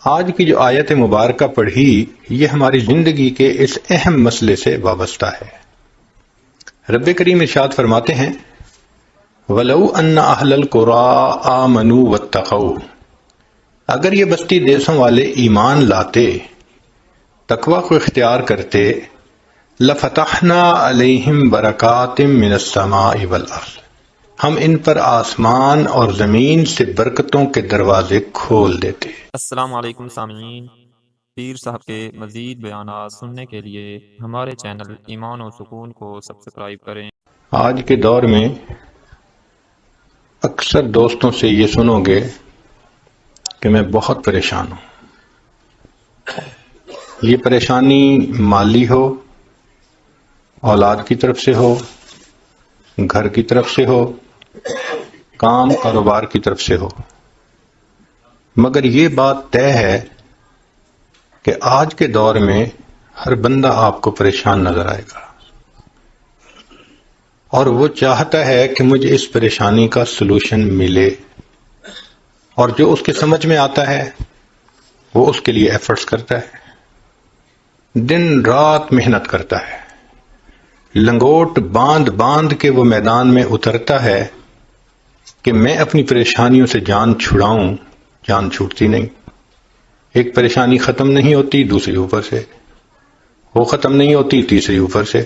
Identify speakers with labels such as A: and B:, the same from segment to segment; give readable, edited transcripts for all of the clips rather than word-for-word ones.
A: آج کی جو آیت مبارکہ پڑھی یہ ہماری زندگی کے اس اہم مسئلے سے وابستہ ہے۔ رب کریم ارشاد فرماتے ہیں وَلَوْ أَنَّ أَهْلَ الْقُرَىٰ آمَنُوا وَاتَّقَوْا، اگر یہ بستی دیسوں والے ایمان لاتے، تقوی کو اختیار کرتے، لَفَتَحْنَا عَلَيْهِمْ بَرَكَاتٍ مِّنَ السَّمَاءِ وَالْأَرْضِ، ہم ان پر آسمان اور زمین سے برکتوں کے دروازے کھول دیتے۔
B: السلام علیکم سامعین، پیر صاحب کے مزید بیانات سننے کے لیے ہمارے چینل ایمان و سکون کو سبسکرائب کریں۔
A: آج کے دور میں اکثر دوستوں سے یہ سنو گے کہ میں بہت پریشان ہوں۔ یہ پریشانی مالی ہو، اولاد کی طرف سے ہو، گھر کی طرف سے ہو، کام کاروبار کی طرف سے ہو، مگر یہ بات طے ہے کہ آج کے دور میں ہر بندہ آپ کو پریشان نظر آئے گا، اور وہ چاہتا ہے کہ مجھے اس پریشانی کا سلوشن ملے، اور جو اس کے سمجھ میں آتا ہے وہ اس کے لیے ایفرٹس کرتا ہے، دن رات محنت کرتا ہے، لنگوٹ باندھ باندھ کے وہ میدان میں اترتا ہے کہ میں اپنی پریشانیوں سے جان چھڑاؤں، جان چھوٹتی نہیں۔ ایک پریشانی ختم نہیں ہوتی، دوسری اوپر سے، وہ ختم نہیں ہوتی، تیسری اوپر سے،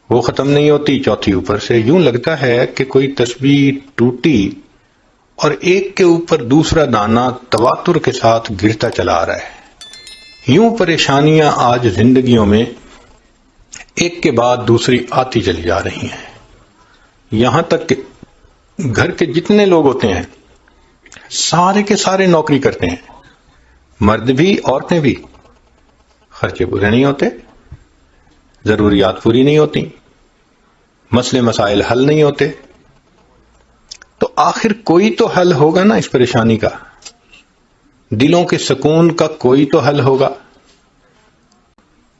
A: وہ ختم نہیں ہوتی، چوتھی اوپر سے۔ یوں لگتا ہے کہ کوئی تسبیح ٹوٹی اور ایک کے اوپر دوسرا دانہ تواتر کے ساتھ گرتا چلا آ رہا ہے۔ یوں پریشانیاں آج زندگیوں میں ایک کے بعد دوسری آتی چلی جا رہی ہیں، یہاں تک کہ گھر کے جتنے لوگ ہوتے ہیں سارے کے سارے نوکری کرتے ہیں، مرد بھی عورتیں بھی، خرچے پورے نہیں ہوتے، ضروریات پوری نہیں ہوتی، مسئلے مسائل حل نہیں ہوتے، تو آخر کوئی تو حل ہوگا نا اس پریشانی کا، دلوں کے سکون کا کوئی تو حل ہوگا۔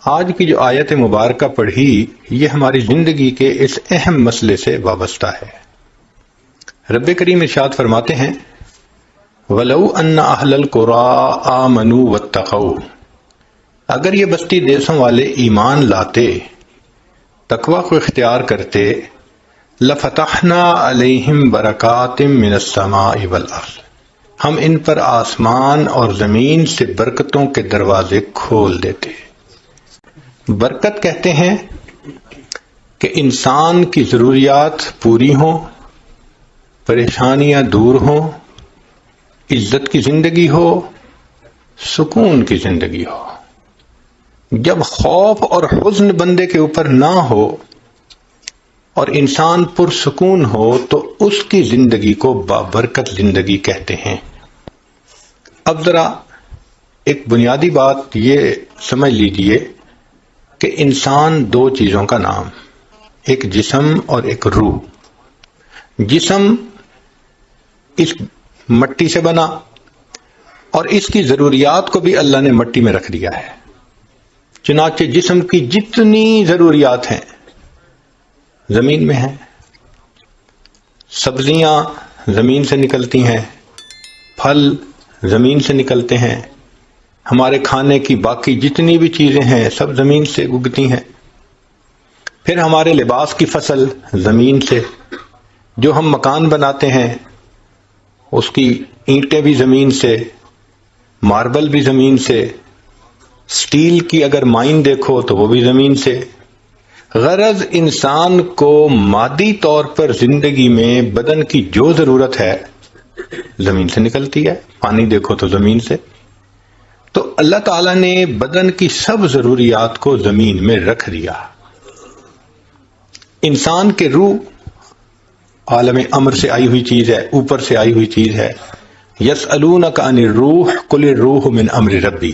A: آج کی جو آیت مبارکہ پڑھی یہ ہماری زندگی کے اس اہم مسئلے سے وابستہ ہے۔ رب کریم ارشاد فرماتے ہیں وَلَوْ أَنَّ أَهْلَ الْقُرَىٰ آمَنُوا وَاتَّقَوْا، اگر یہ بستی دیسوں والے ایمان لاتے، تقوی کو اختیار کرتے، لَفَتَحْنَا عَلَيْهِمْ بَرَكَاتٍ مِّنَ السَّمَاءِ وَالْأَرْضِ، ہم ان پر آسمان اور زمین سے برکتوں کے دروازے کھول دیتے۔ برکت کہتے ہیں کہ انسان کی ضروریات پوری ہوں، پریشانیاں دور ہوں، عزت کی زندگی ہو، سکون کی زندگی ہو۔ جب خوف اور حزن بندے کے اوپر نہ ہو اور انسان پرسکون ہو تو اس کی زندگی کو بابرکت زندگی کہتے ہیں۔ اب ذرا ایک بنیادی بات یہ سمجھ لیجئے کہ انسان دو چیزوں کا نام، ایک جسم اور ایک روح۔ جسم اس مٹی سے بنا اور اس کی ضروریات کو بھی اللہ نے مٹی میں رکھ دیا ہے، چنانچہ جسم کی جتنی ضروریات ہیں زمین میں ہیں، سبزیاں زمین سے نکلتی ہیں، پھل زمین سے نکلتے ہیں، ہمارے کھانے کی باقی جتنی بھی چیزیں ہیں سب زمین سے اگتی ہیں، پھر ہمارے لباس کی فصل زمین سے، جو ہم مکان بناتے ہیں اس کی اینٹیں بھی زمین سے، ماربل بھی زمین سے، سٹیل کی اگر مائن دیکھو تو وہ بھی زمین سے۔ غرض انسان کو مادی طور پر زندگی میں بدن کی جو ضرورت ہے زمین سے نکلتی ہے، پانی دیکھو تو زمین سے۔ تو اللہ تعالیٰ نے بدن کی سب ضروریات کو زمین میں رکھ دیا۔ انسان کے روح عالم امر سے آئی ہوئی چیز ہے، اوپر سے آئی ہوئی چیز ہے۔ یسألونک عن الروح قل الروح من امر ربی،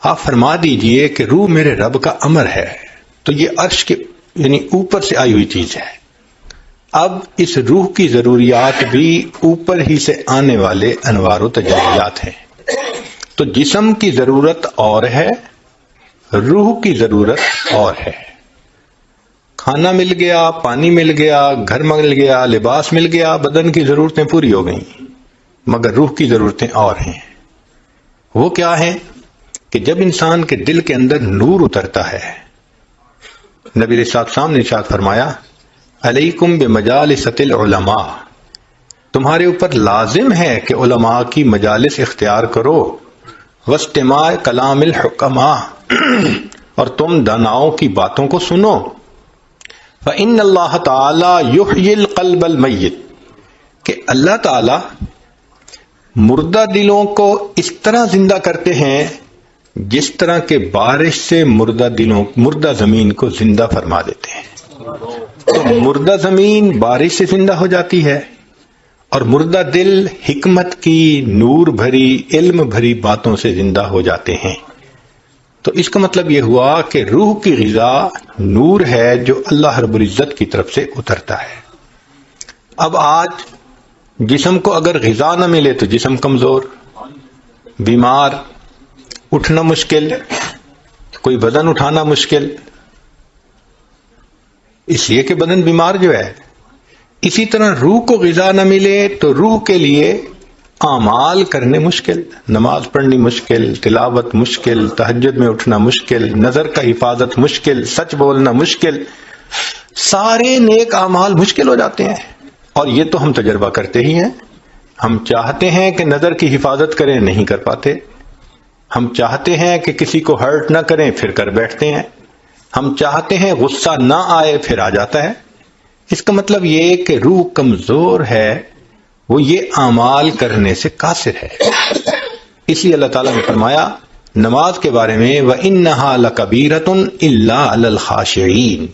A: آپ فرما دیجئے کہ روح میرے رب کا امر ہے، تو یہ عرش کے یعنی اوپر سے آئی ہوئی چیز ہے۔ اب اس روح کی ضروریات بھی اوپر ہی سے آنے والے انوار و تجلیات ہیں۔ تو جسم کی ضرورت اور ہے، روح کی ضرورت اور ہے۔ کھانا مل گیا، پانی مل گیا، گھر مل گیا، لباس مل گیا، بدن کی ضرورتیں پوری ہو گئیں، مگر روح کی ضرورتیں اور ہیں۔ وہ کیا ہے کہ جب انسان کے دل کے اندر نور اترتا ہے، نبی علیہ السلام نے ارشاد فرمایا علیکم بمجالس العلماء، تمہارے اوپر لازم ہے کہ علماء کی مجالس اختیار کرو، واستماع کلام الحکماء، اور تم داناؤں کی باتوں کو سنو، فإن اللہ تعالی یحیی القلب المیت، کہ اللہ تعالی مردہ دلوں کو اس طرح زندہ کرتے ہیں جس طرح کے بارش سے مردہ زمین کو زندہ فرما دیتے ہیں۔ تو مردہ زمین بارش سے زندہ ہو جاتی ہے، اور مردہ دل حکمت کی نور بھری علم بھری باتوں سے زندہ ہو جاتے ہیں۔ تو اس کا مطلب یہ ہوا کہ روح کی غذا نور ہے جو اللہ رب العزت کی طرف سے اترتا ہے۔ اب آج جسم کو اگر غذا نہ ملے تو جسم کمزور، بیمار، اٹھنا مشکل، کوئی وزن اٹھانا مشکل، اس لیے کہ بدن بیمار جو ہے۔ اسی طرح روح کو غذا نہ ملے تو روح کے لیے اعمال کرنے مشکل، نماز پڑھنی مشکل، تلاوت مشکل، تہجد میں اٹھنا مشکل، نظر کا حفاظت مشکل، سچ بولنا مشکل، سارے نیک اعمال مشکل ہو جاتے ہیں۔ اور یہ تو ہم تجربہ کرتے ہی ہیں۔ ہم چاہتے ہیں کہ نظر کی حفاظت کریں، نہیں کر پاتے۔ ہم چاہتے ہیں کہ کسی کو ہرٹ نہ کریں، پھر کر بیٹھتے ہیں۔ ہم چاہتے ہیں غصہ نہ آئے، پھر آ جاتا ہے۔ اس کا مطلب یہ کہ روح کمزور ہے، وہ یہ اعمال کرنے سے قاصر ہے۔ اس لیے اللہ تعالیٰ نے فرمایا نماز کے بارے میں وَإِنَّهَا لَكَبِيرَةٌ إِلَّا عَلَى الْخَاشِعِينَ،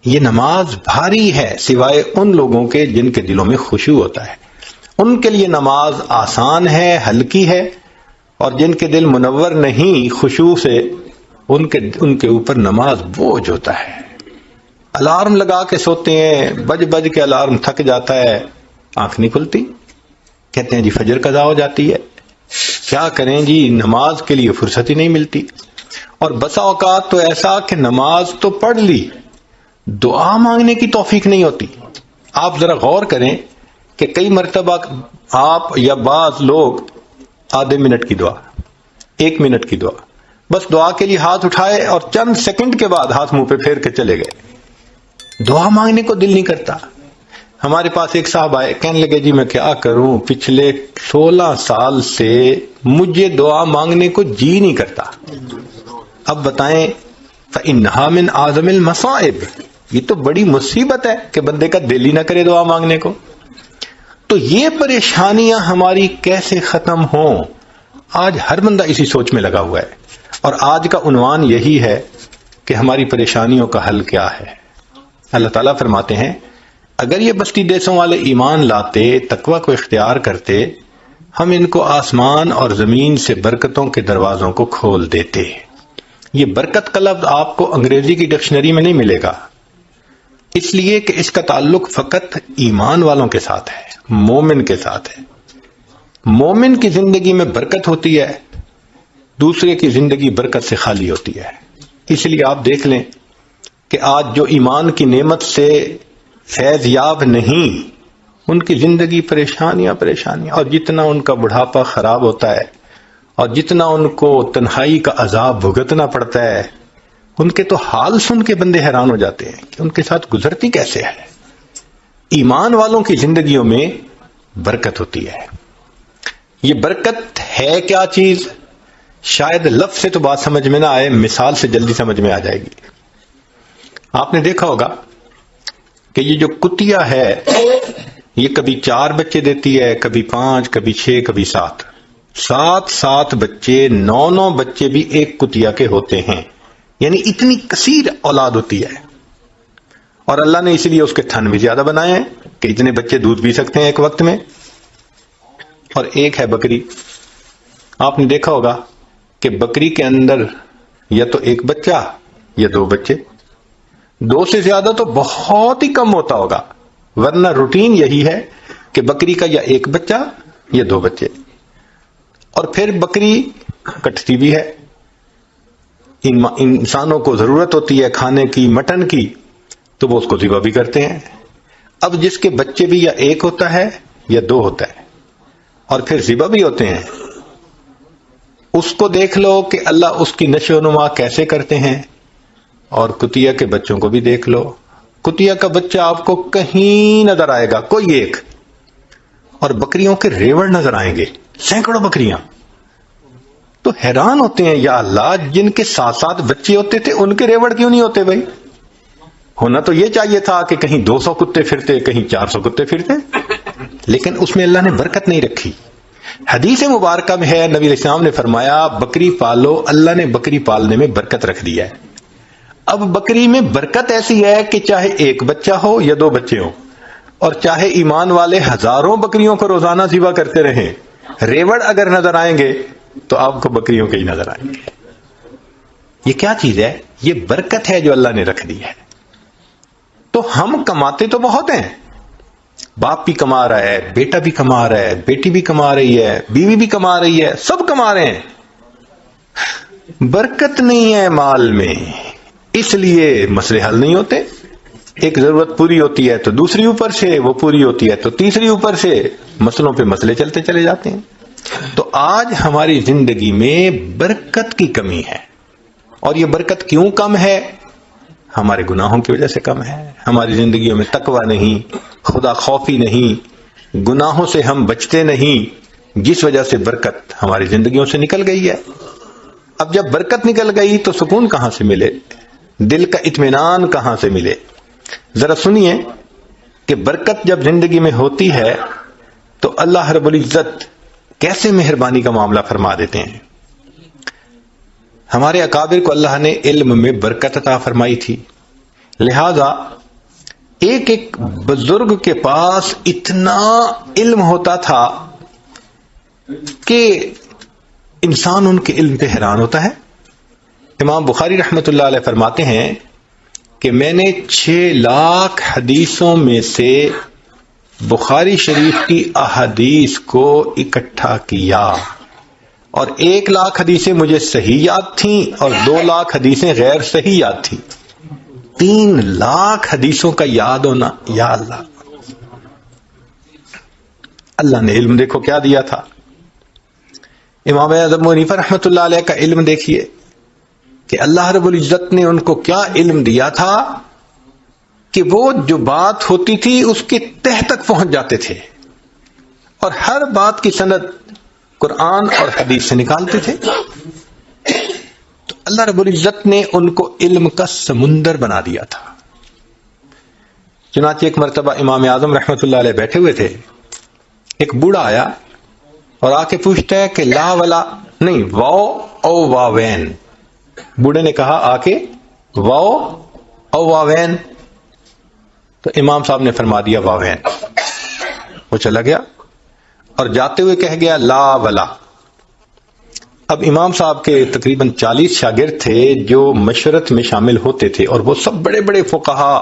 A: یہ نماز بھاری ہے سوائے ان لوگوں کے جن کے دلوں میں خشوع ہوتا ہے۔ ان کے لیے نماز آسان ہے، ہلکی ہے، اور جن کے دل منور نہیں خشوع سے، ان کے اوپر نماز بوجھ ہوتا ہے۔ الارم لگا کے سوتے ہیں، بج کے الارم تھک جاتا ہے، آنکھ نہیں کھلتی، کہتے ہیں جی فجر قضا ہو جاتی ہے، کیا کریں جی نماز کے لیے فرصت ہی نہیں ملتی۔ اور بسا اوقات تو ایسا کہ نماز تو پڑھ لی، دعا مانگنے کی توفیق نہیں ہوتی۔ آپ ذرا غور کریں کہ کئی مرتبہ آپ یا بعض لوگ آدھے منٹ کی دعا، 1 منٹ کی دعا، بس دعا کے لیے ہاتھ اٹھائے اور چند سیکنڈ کے بعد ہاتھ منہ پہ پھیر کے چلے گئے، دعا مانگنے کو دل نہیں کرتا۔ ہمارے پاس ایک صاحب آئے، کہنے لگے جی میں کیا کروں، پچھلے 16 سال سے مجھے دعا مانگنے کو جی نہیں کرتا۔ اب بتائیں فَإِنَّهَا مِنْ أَعْظَمِ الْمَصَائِبِ، یہ تو بڑی مصیبت ہے کہ بندے کا دل ہی نہ کرے دعا مانگنے کو۔ تو یہ پریشانیاں ہماری کیسے ختم ہوں؟ آج ہر بندہ اسی سوچ میں لگا ہوا ہے، اور آج کا عنوان یہی ہے کہ ہماری پریشانیوں کا حل کیا ہے۔ اللہ تعالیٰ فرماتے ہیں اگر یہ بستی دیسوں والے ایمان لاتے، تقوی کو اختیار کرتے، ہم ان کو آسمان اور زمین سے برکتوں کے دروازوں کو کھول دیتے۔ یہ برکت کا لفظ آپ کو انگریزی کی ڈکشنری میں نہیں ملے گا، اس لیے کہ اس کا تعلق فقط ایمان والوں کے ساتھ ہے، مومن کے ساتھ ہے۔ مومن کی زندگی میں برکت ہوتی ہے، دوسرے کی زندگی برکت سے خالی ہوتی ہے۔ اس لیے آپ دیکھ لیں کہ آج جو ایمان کی نعمت سے فیض یاب نہیں، ان کی زندگی پریشانیاں، اور جتنا ان کا بڑھاپا خراب ہوتا ہے اور جتنا ان کو تنہائی کا عذاب بھگتنا پڑتا ہے، ان کے تو حال سن کے بندے حیران ہو جاتے ہیں کہ ان کے ساتھ گزرتی کیسے ہے۔ ایمان والوں کی زندگیوں میں برکت ہوتی ہے۔ یہ برکت ہے کیا چیز؟ شاید لفظ سے تو بات سمجھ میں نہ آئے، مثال سے جلدی سمجھ میں آ جائے گی۔ آپ نے دیکھا ہوگا کہ یہ جو کتیا ہے یہ کبھی 4 بچے دیتی ہے، کبھی 5، کبھی 6، کبھی 7 بچے، 9 بچے بھی ایک کتیا کے ہوتے ہیں، یعنی اتنی کثیر اولاد ہوتی ہے۔ اور اللہ نے اس لیے اس کے تھن بھی زیادہ بنائے ہیں کہ اتنے بچے دودھ پی سکتے ہیں ایک وقت میں۔ اور ایک ہے بکری، آپ نے دیکھا ہوگا کہ بکری کے اندر یا تو ایک بچہ یا 2 بچے، 2 سے زیادہ تو بہت ہی کم ہوتا ہوگا، ورنہ روٹین یہی ہے کہ بکری کا یا ایک بچہ یا 2 بچے۔ اور پھر بکری کٹتی بھی ہے، انسانوں کو ضرورت ہوتی ہے کھانے کی، مٹن کی، تو وہ اس کو ذبح بھی کرتے ہیں۔ اب جس کے بچے بھی یا ایک ہوتا ہے یا 2 ہوتا ہے، اور پھر ذبح بھی ہوتے ہیں، اس کو دیکھ لو کہ اللہ اس کی نشو و نما کیسے کرتے ہیں، اور کتیا کے بچوں کو بھی دیکھ لو. کتیا کا بچہ آپ کو کہیں نظر آئے گا، کوئی ایک، اور بکریوں کے ریوڑ نظر آئیں گے، سینکڑوں بکریاں. تو حیران ہوتے ہیں، یا اللہ، جن کے ساتھ ساتھ بچے ہوتے تھے ان کے ریوڑ کیوں نہیں ہوتے بھائی؟ ہونا تو یہ چاہیے تھا کہ کہیں 200 کتے پھرتے، کہیں 400 کتے پھرتے، لیکن اس میں اللہ نے برکت نہیں رکھی. حدیث مبارکہ میں ہے، نبی علیہ السلام نے فرمایا بکری پالو، اللہ نے بکری پالنے میں برکت رکھ دیا ہے. اب بکری میں برکت ایسی ہے کہ چاہے ایک بچہ ہو یا 2 بچے ہوں، اور چاہے ایمان والے ہزاروں بکریوں کو روزانہ ذبح کرتے رہیں، ریوڑ اگر نظر آئیں گے تو آپ کو بکریوں کے ہی نظر آئیں گے. یہ کیا چیز ہے؟ یہ برکت ہے جو اللہ نے رکھ دی ہے. تو ہم کماتے تو بہت ہیں، باپ بھی کما رہا ہے، بیٹا بھی کما رہا ہے، بیٹی بھی کما رہی ہے، بیوی بھی کما رہی ہے، سب کما رہے ہیں. برکت نہیں ہے مال میں، اس لیے مسئلے حل نہیں ہوتے. ایک ضرورت پوری ہوتی ہے تو دوسری اوپر سے، وہ پوری ہوتی ہے تو تیسری اوپر سے، مسئلوں پہ مسئلے چلتے چلے جاتے ہیں. تو آج ہماری زندگی میں برکت کی کمی ہے. اور یہ برکت کیوں کم ہے؟ ہمارے گناہوں کی وجہ سے کم ہے. ہماری زندگیوں میں تقوی نہیں، خدا خوفی نہیں، گناہوں سے ہم بچتے نہیں، جس وجہ سے برکت ہماری زندگیوں سے نکل گئی ہے. اب جب برکت نکل گئی تو سکون کہاں سے ملے؟ دل کا اطمینان کہاں سے ملے؟ ذرا سنیے کہ برکت جب زندگی میں ہوتی ہے تو اللہ رب العزت کیسے مہربانی کا معاملہ فرما دیتے ہیں. ہمارے اکابر کو اللہ نے علم میں برکت عطا فرمائی تھی، لہذا ایک ایک بزرگ کے پاس اتنا علم ہوتا تھا کہ انسان ان کے علم پہ حیران ہوتا ہے. امام بخاری رحمۃ اللہ علیہ فرماتے ہیں کہ میں نے 6 لاکھ حدیثوں میں سے بخاری شریف کی احادیث کو اکٹھا کیا، اور 1 لاکھ حدیثیں مجھے صحیح یاد تھیں اور 2 لاکھ حدیثیں غیر صحیح یاد تھیں. 3 لاکھ حدیثوں کا یاد ہونا، یا اللہ! اللہ نے علم دیکھو کیا دیا تھا. امام اعظم حنیفہ رحمۃ اللہ علیہ کا علم دیکھیے کہ اللہ رب العزت نے ان کو کیا علم دیا تھا کہ وہ جو بات ہوتی تھی اس کے تہ تک پہنچ جاتے تھے، اور ہر بات کی سند قرآن اور حدیث سے نکالتے تھے. تو اللہ رب العزت نے ان کو علم کا سمندر بنا دیا تھا. چنانچہ ایک مرتبہ امام اعظم رحمۃ اللہ علیہ بیٹھے ہوئے تھے، ایک بوڑھا آیا اور آ کے پوچھتا ہے کہ لا ولا نہیں، واو او واوین. بوڑھے نے کہا آ کے واو او واوین، تو امام صاحب نے فرما دیا واوین. وہ چلا گیا اور جاتے ہوئے کہہ گیا لا ولا. اب امام صاحب کے تقریباً 40 شاگرد تھے جو مشورت میں شامل ہوتے تھے، اور وہ سب بڑے بڑے فقہا،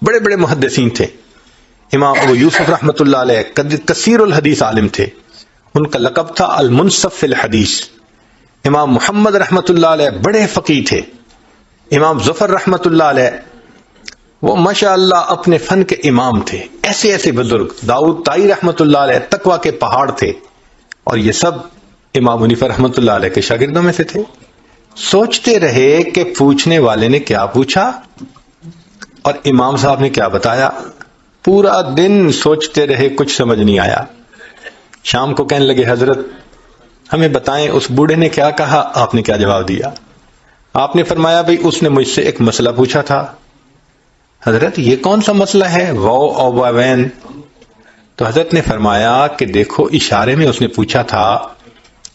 A: بڑے بڑے محدثین تھے. امام ابو یوسف رحمۃ اللہ علیہ کثیر الحدیث عالم تھے، ان کا لقب تھا المنصف فی الحدیث. امام محمد رحمۃ اللہ علیہ بڑے فقیہ تھے. امام ظفر رحمۃ اللہ علیہ وہ ماشاءاللہ اپنے فن کے امام تھے. ایسے ایسے بزرگ، داؤد طائی رحمۃ اللہ علیہ تقوی کے پہاڑ تھے، اور یہ سب امام حنیفہ رحمۃ اللہ علیہ کے شاگردوں میں سے تھے. سوچتے رہے کہ پوچھنے والے نے کیا پوچھا اور امام صاحب نے کیا بتایا. پورا دن سوچتے رہے، کچھ سمجھ نہیں آیا. شام کو کہنے لگے حضرت ہمیں بتائیں اس بوڑھے نے کیا کہا، آپ نے کیا جواب دیا. آپ نے فرمایا بھئی اس نے مجھ سے ایک مسئلہ پوچھا تھا. حضرت یہ کون سا مسئلہ ہے واو او واوین؟ تو حضرت نے فرمایا کہ دیکھو اشارے میں اس نے پوچھا تھا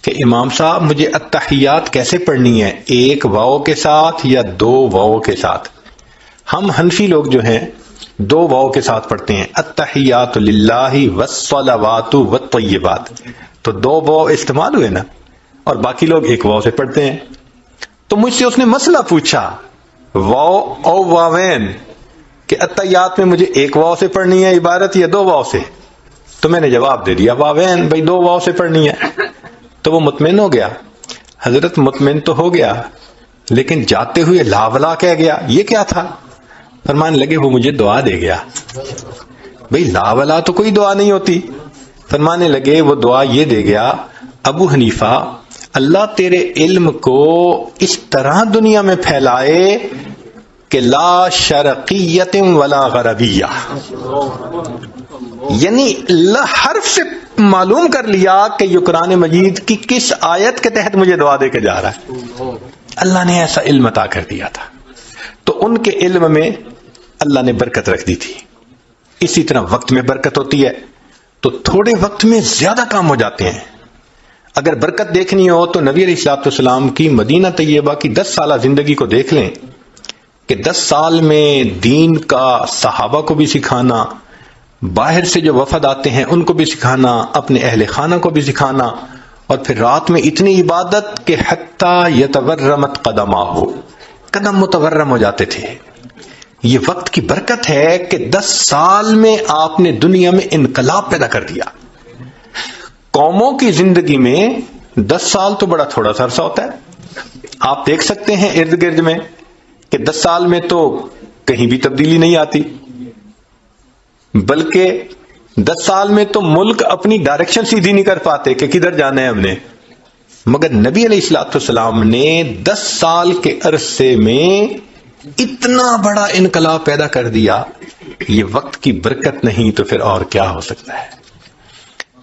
A: کہ امام صاحب مجھے التحیات کیسے پڑھنی ہے، 1 واو کے ساتھ یا 2 واو کے ساتھ؟ ہم حنفی لوگ جو ہیں 2 واو کے ساتھ پڑھتے ہیں، التحیات للہ والصلوات والطیبات. تو 2 واو استعمال ہوئے نا، اور باقی لوگ 1 واو سے پڑھتے ہیں. تو مجھ سے اس نے مسئلہ پوچھا واو او واوین کہ التحیات میں مجھے 1 واو سے پڑھنی ہے عبارت یا 2 واو سے؟ تو میں نے جواب دے دیا واوین، بھائی 2 واو سے پڑھنی ہے. تو وہ مطمئن ہو گیا. حضرت مطمئن تو ہو گیا، لیکن جاتے ہوئے لا ولا کہہ گیا، یہ کیا تھا؟ فرمانے لگے وہ مجھے دعا دے گیا. بھئی لا ولا تو کوئی دعا نہیں ہوتی. فرمانے لگے وہ دعا یہ دے گیا، ابو حنیفہ اللہ تیرے علم کو اس طرح دنیا میں پھیلائے کہ لا شرقیت ولا غربیہ، یعنی حرف سے معلوم کر لیا کہ یہ قرآن مجید کی کس آیت کے تحت مجھے دعا دے کے جا رہا ہے۔ اللہ نے ایسا علم عطا کر دیا تھا، تو ان کے علم میں اللہ نے برکت رکھ دی تھی۔ اسی طرح وقت میں برکت ہوتی ہے تو تھوڑے وقت میں زیادہ کام ہو جاتے ہیں۔ اگر برکت دیکھنی ہو تو نبی علیہ الصلوۃ والسلام کی مدینہ طیبہ کی 10 سالہ زندگی کو دیکھ لیں کہ 10 سال میں دین کا صحابہ کو بھی سکھانا، باہر سے جو وفد آتے ہیں ان کو بھی سکھانا، اپنے اہل خانہ کو بھی سکھانا، اور پھر رات میں اتنی عبادت کہ حتیٰ یتورمت قدماہ، قدم متورم ہو جاتے تھے۔ یہ وقت کی برکت ہے کہ 10 سال میں آپ نے دنیا میں انقلاب پیدا کر دیا۔ قوموں کی زندگی میں 10 سال تو بڑا تھوڑا سا عرصہ ہوتا ہے۔ آپ دیکھ سکتے ہیں ارد گرد میں کہ 10 سال میں تو کہیں بھی تبدیلی نہیں آتی، بلکہ 10 سال میں تو ملک اپنی ڈائریکشن سیدھی نہیں کر پاتے کہ کدھر جانا ہے ہم نے۔ مگر نبی علیہ الصلوۃ والسلام نے 10 سال کے عرصے میں اتنا بڑا انقلاب پیدا کر دیا۔ یہ وقت کی برکت نہیں تو پھر اور کیا ہو سکتا ہے؟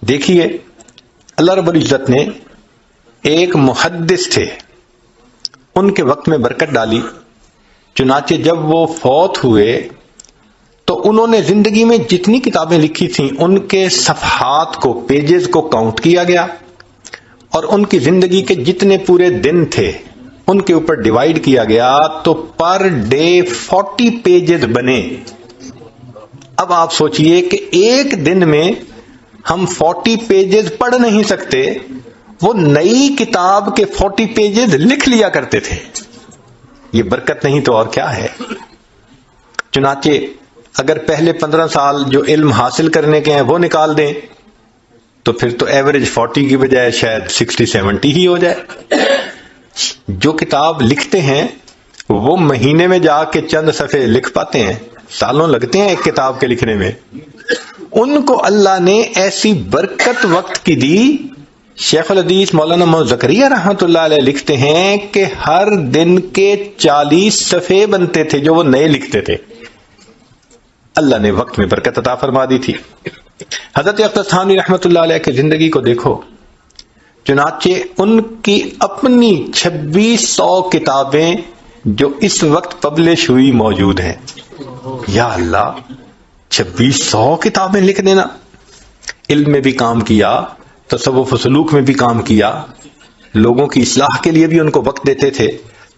A: دیکھیے اللہ رب العزت نے ایک محدث تھے، ان کے وقت میں برکت ڈالی، چنانچہ جب وہ فوت ہوئے تو انہوں نے زندگی میں جتنی کتابیں لکھی تھیں ان کے صفحات کو، پیجز کو کاؤنٹ کیا گیا، اور ان کی زندگی کے جتنے پورے دن تھے ان کے اوپر ڈیوائیڈ کیا گیا، تو پر ڈے 40 پیجز بنے۔ اب آپ سوچئے کہ ایک دن میں ہم 40 پیجز پڑھ نہیں سکتے، وہ نئی کتاب کے 40 پیجز لکھ لیا کرتے تھے۔ یہ برکت نہیں تو اور کیا ہے؟ چنانچہ اگر پہلے 15 سال جو علم حاصل کرنے کے ہیں وہ نکال دیں تو پھر تو ایوریج 40 کی بجائے شاید 60-70 ہی ہو جائے۔ جو کتاب لکھتے ہیں وہ مہینے میں جا کے چند صفحے لکھ پاتے ہیں، سالوں لگتے ہیں ایک کتاب کے لکھنے میں۔ ان کو اللہ نے ایسی برکت وقت کی دی۔ شیخ الحدیث مولانا محمد زکریا رحمۃ اللہ علیہ لکھتے ہیں کہ ہر دن کے 40 صفحے بنتے تھے جو وہ نئے لکھتے تھے۔ اللہ نے وقت میں برکت عطا فرما دی تھی۔ حضرت اختر تھانوی رحمۃ اللہ علیہ کی زندگی کو دیکھو، چنانچہ ان کی اپنی 2600 کتابیں جو اس وقت پبلش ہوئی موجود ہیں۔ یا اللہ، 2600 کتابیں لکھ دینا۔ علم میں بھی کام کیا، تصوف و سلوک میں بھی کام کیا، لوگوں کی اصلاح کے لیے بھی ان کو وقت دیتے تھے،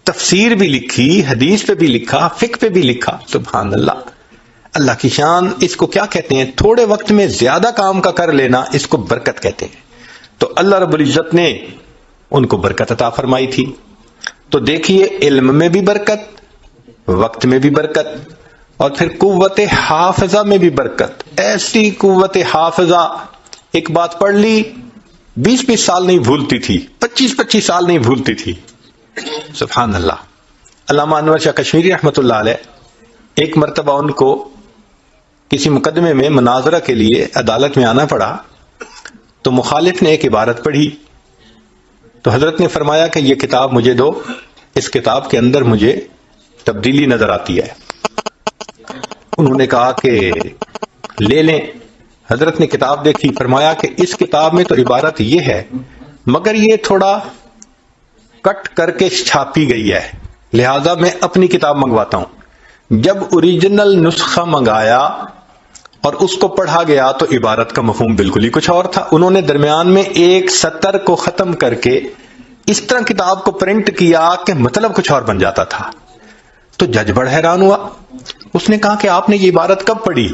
A: تفسیر بھی لکھی، حدیث پہ بھی لکھا، فقہ پہ بھی لکھا۔ سبحان اللہ، اللہ کی شان۔ اس کو کیا کہتے ہیں؟ تھوڑے وقت میں زیادہ کام کا کر لینا، اس کو برکت کہتے ہیں۔ تو اللہ رب العزت نے ان کو برکت عطا فرمائی تھی۔ تو دیکھیے، علم میں بھی برکت، وقت میں بھی برکت، اور پھر قوت حافظہ میں بھی برکت۔ ایسی قوت حافظہ، ایک بات پڑھ لی 20-20 سال نہیں بھولتی تھی، 25-25 سال نہیں بھولتی تھی۔ سبحان اللہ۔ علامہ انور شاہ کشمیری رحمۃ اللہ علیہ، ایک مرتبہ ان کو کسی مقدمے میں مناظرہ کے لیے عدالت میں آنا پڑا، تو مخالف نے ایک عبارت پڑھی، تو حضرت نے فرمایا کہ یہ کتاب مجھے دو، اس کتاب کے اندر مجھے تبدیلی نظر آتی ہے۔ انہوں نے کہا کہ لے لیں۔ حضرت نے کتاب دیکھی، فرمایا کہ اس کتاب میں تو عبارت یہ ہے، مگر یہ تھوڑا کٹ کر کے چھاپی گئی ہے، لہذا میں اپنی کتاب منگواتا ہوں۔ جب اوریجنل نسخہ منگایا اور اس کو پڑھا گیا تو عبارت کا مفہوم بالکل ہی کچھ اور تھا۔ انہوں نے درمیان میں ایک سطر کو ختم کر کے اس طرح کتاب کو پرنٹ کیا کہ مطلب کچھ اور بن جاتا تھا۔ تو جج بڑا حیران ہوا، اس نے کہا کہ آپ نے یہ عبارت کب پڑھی؟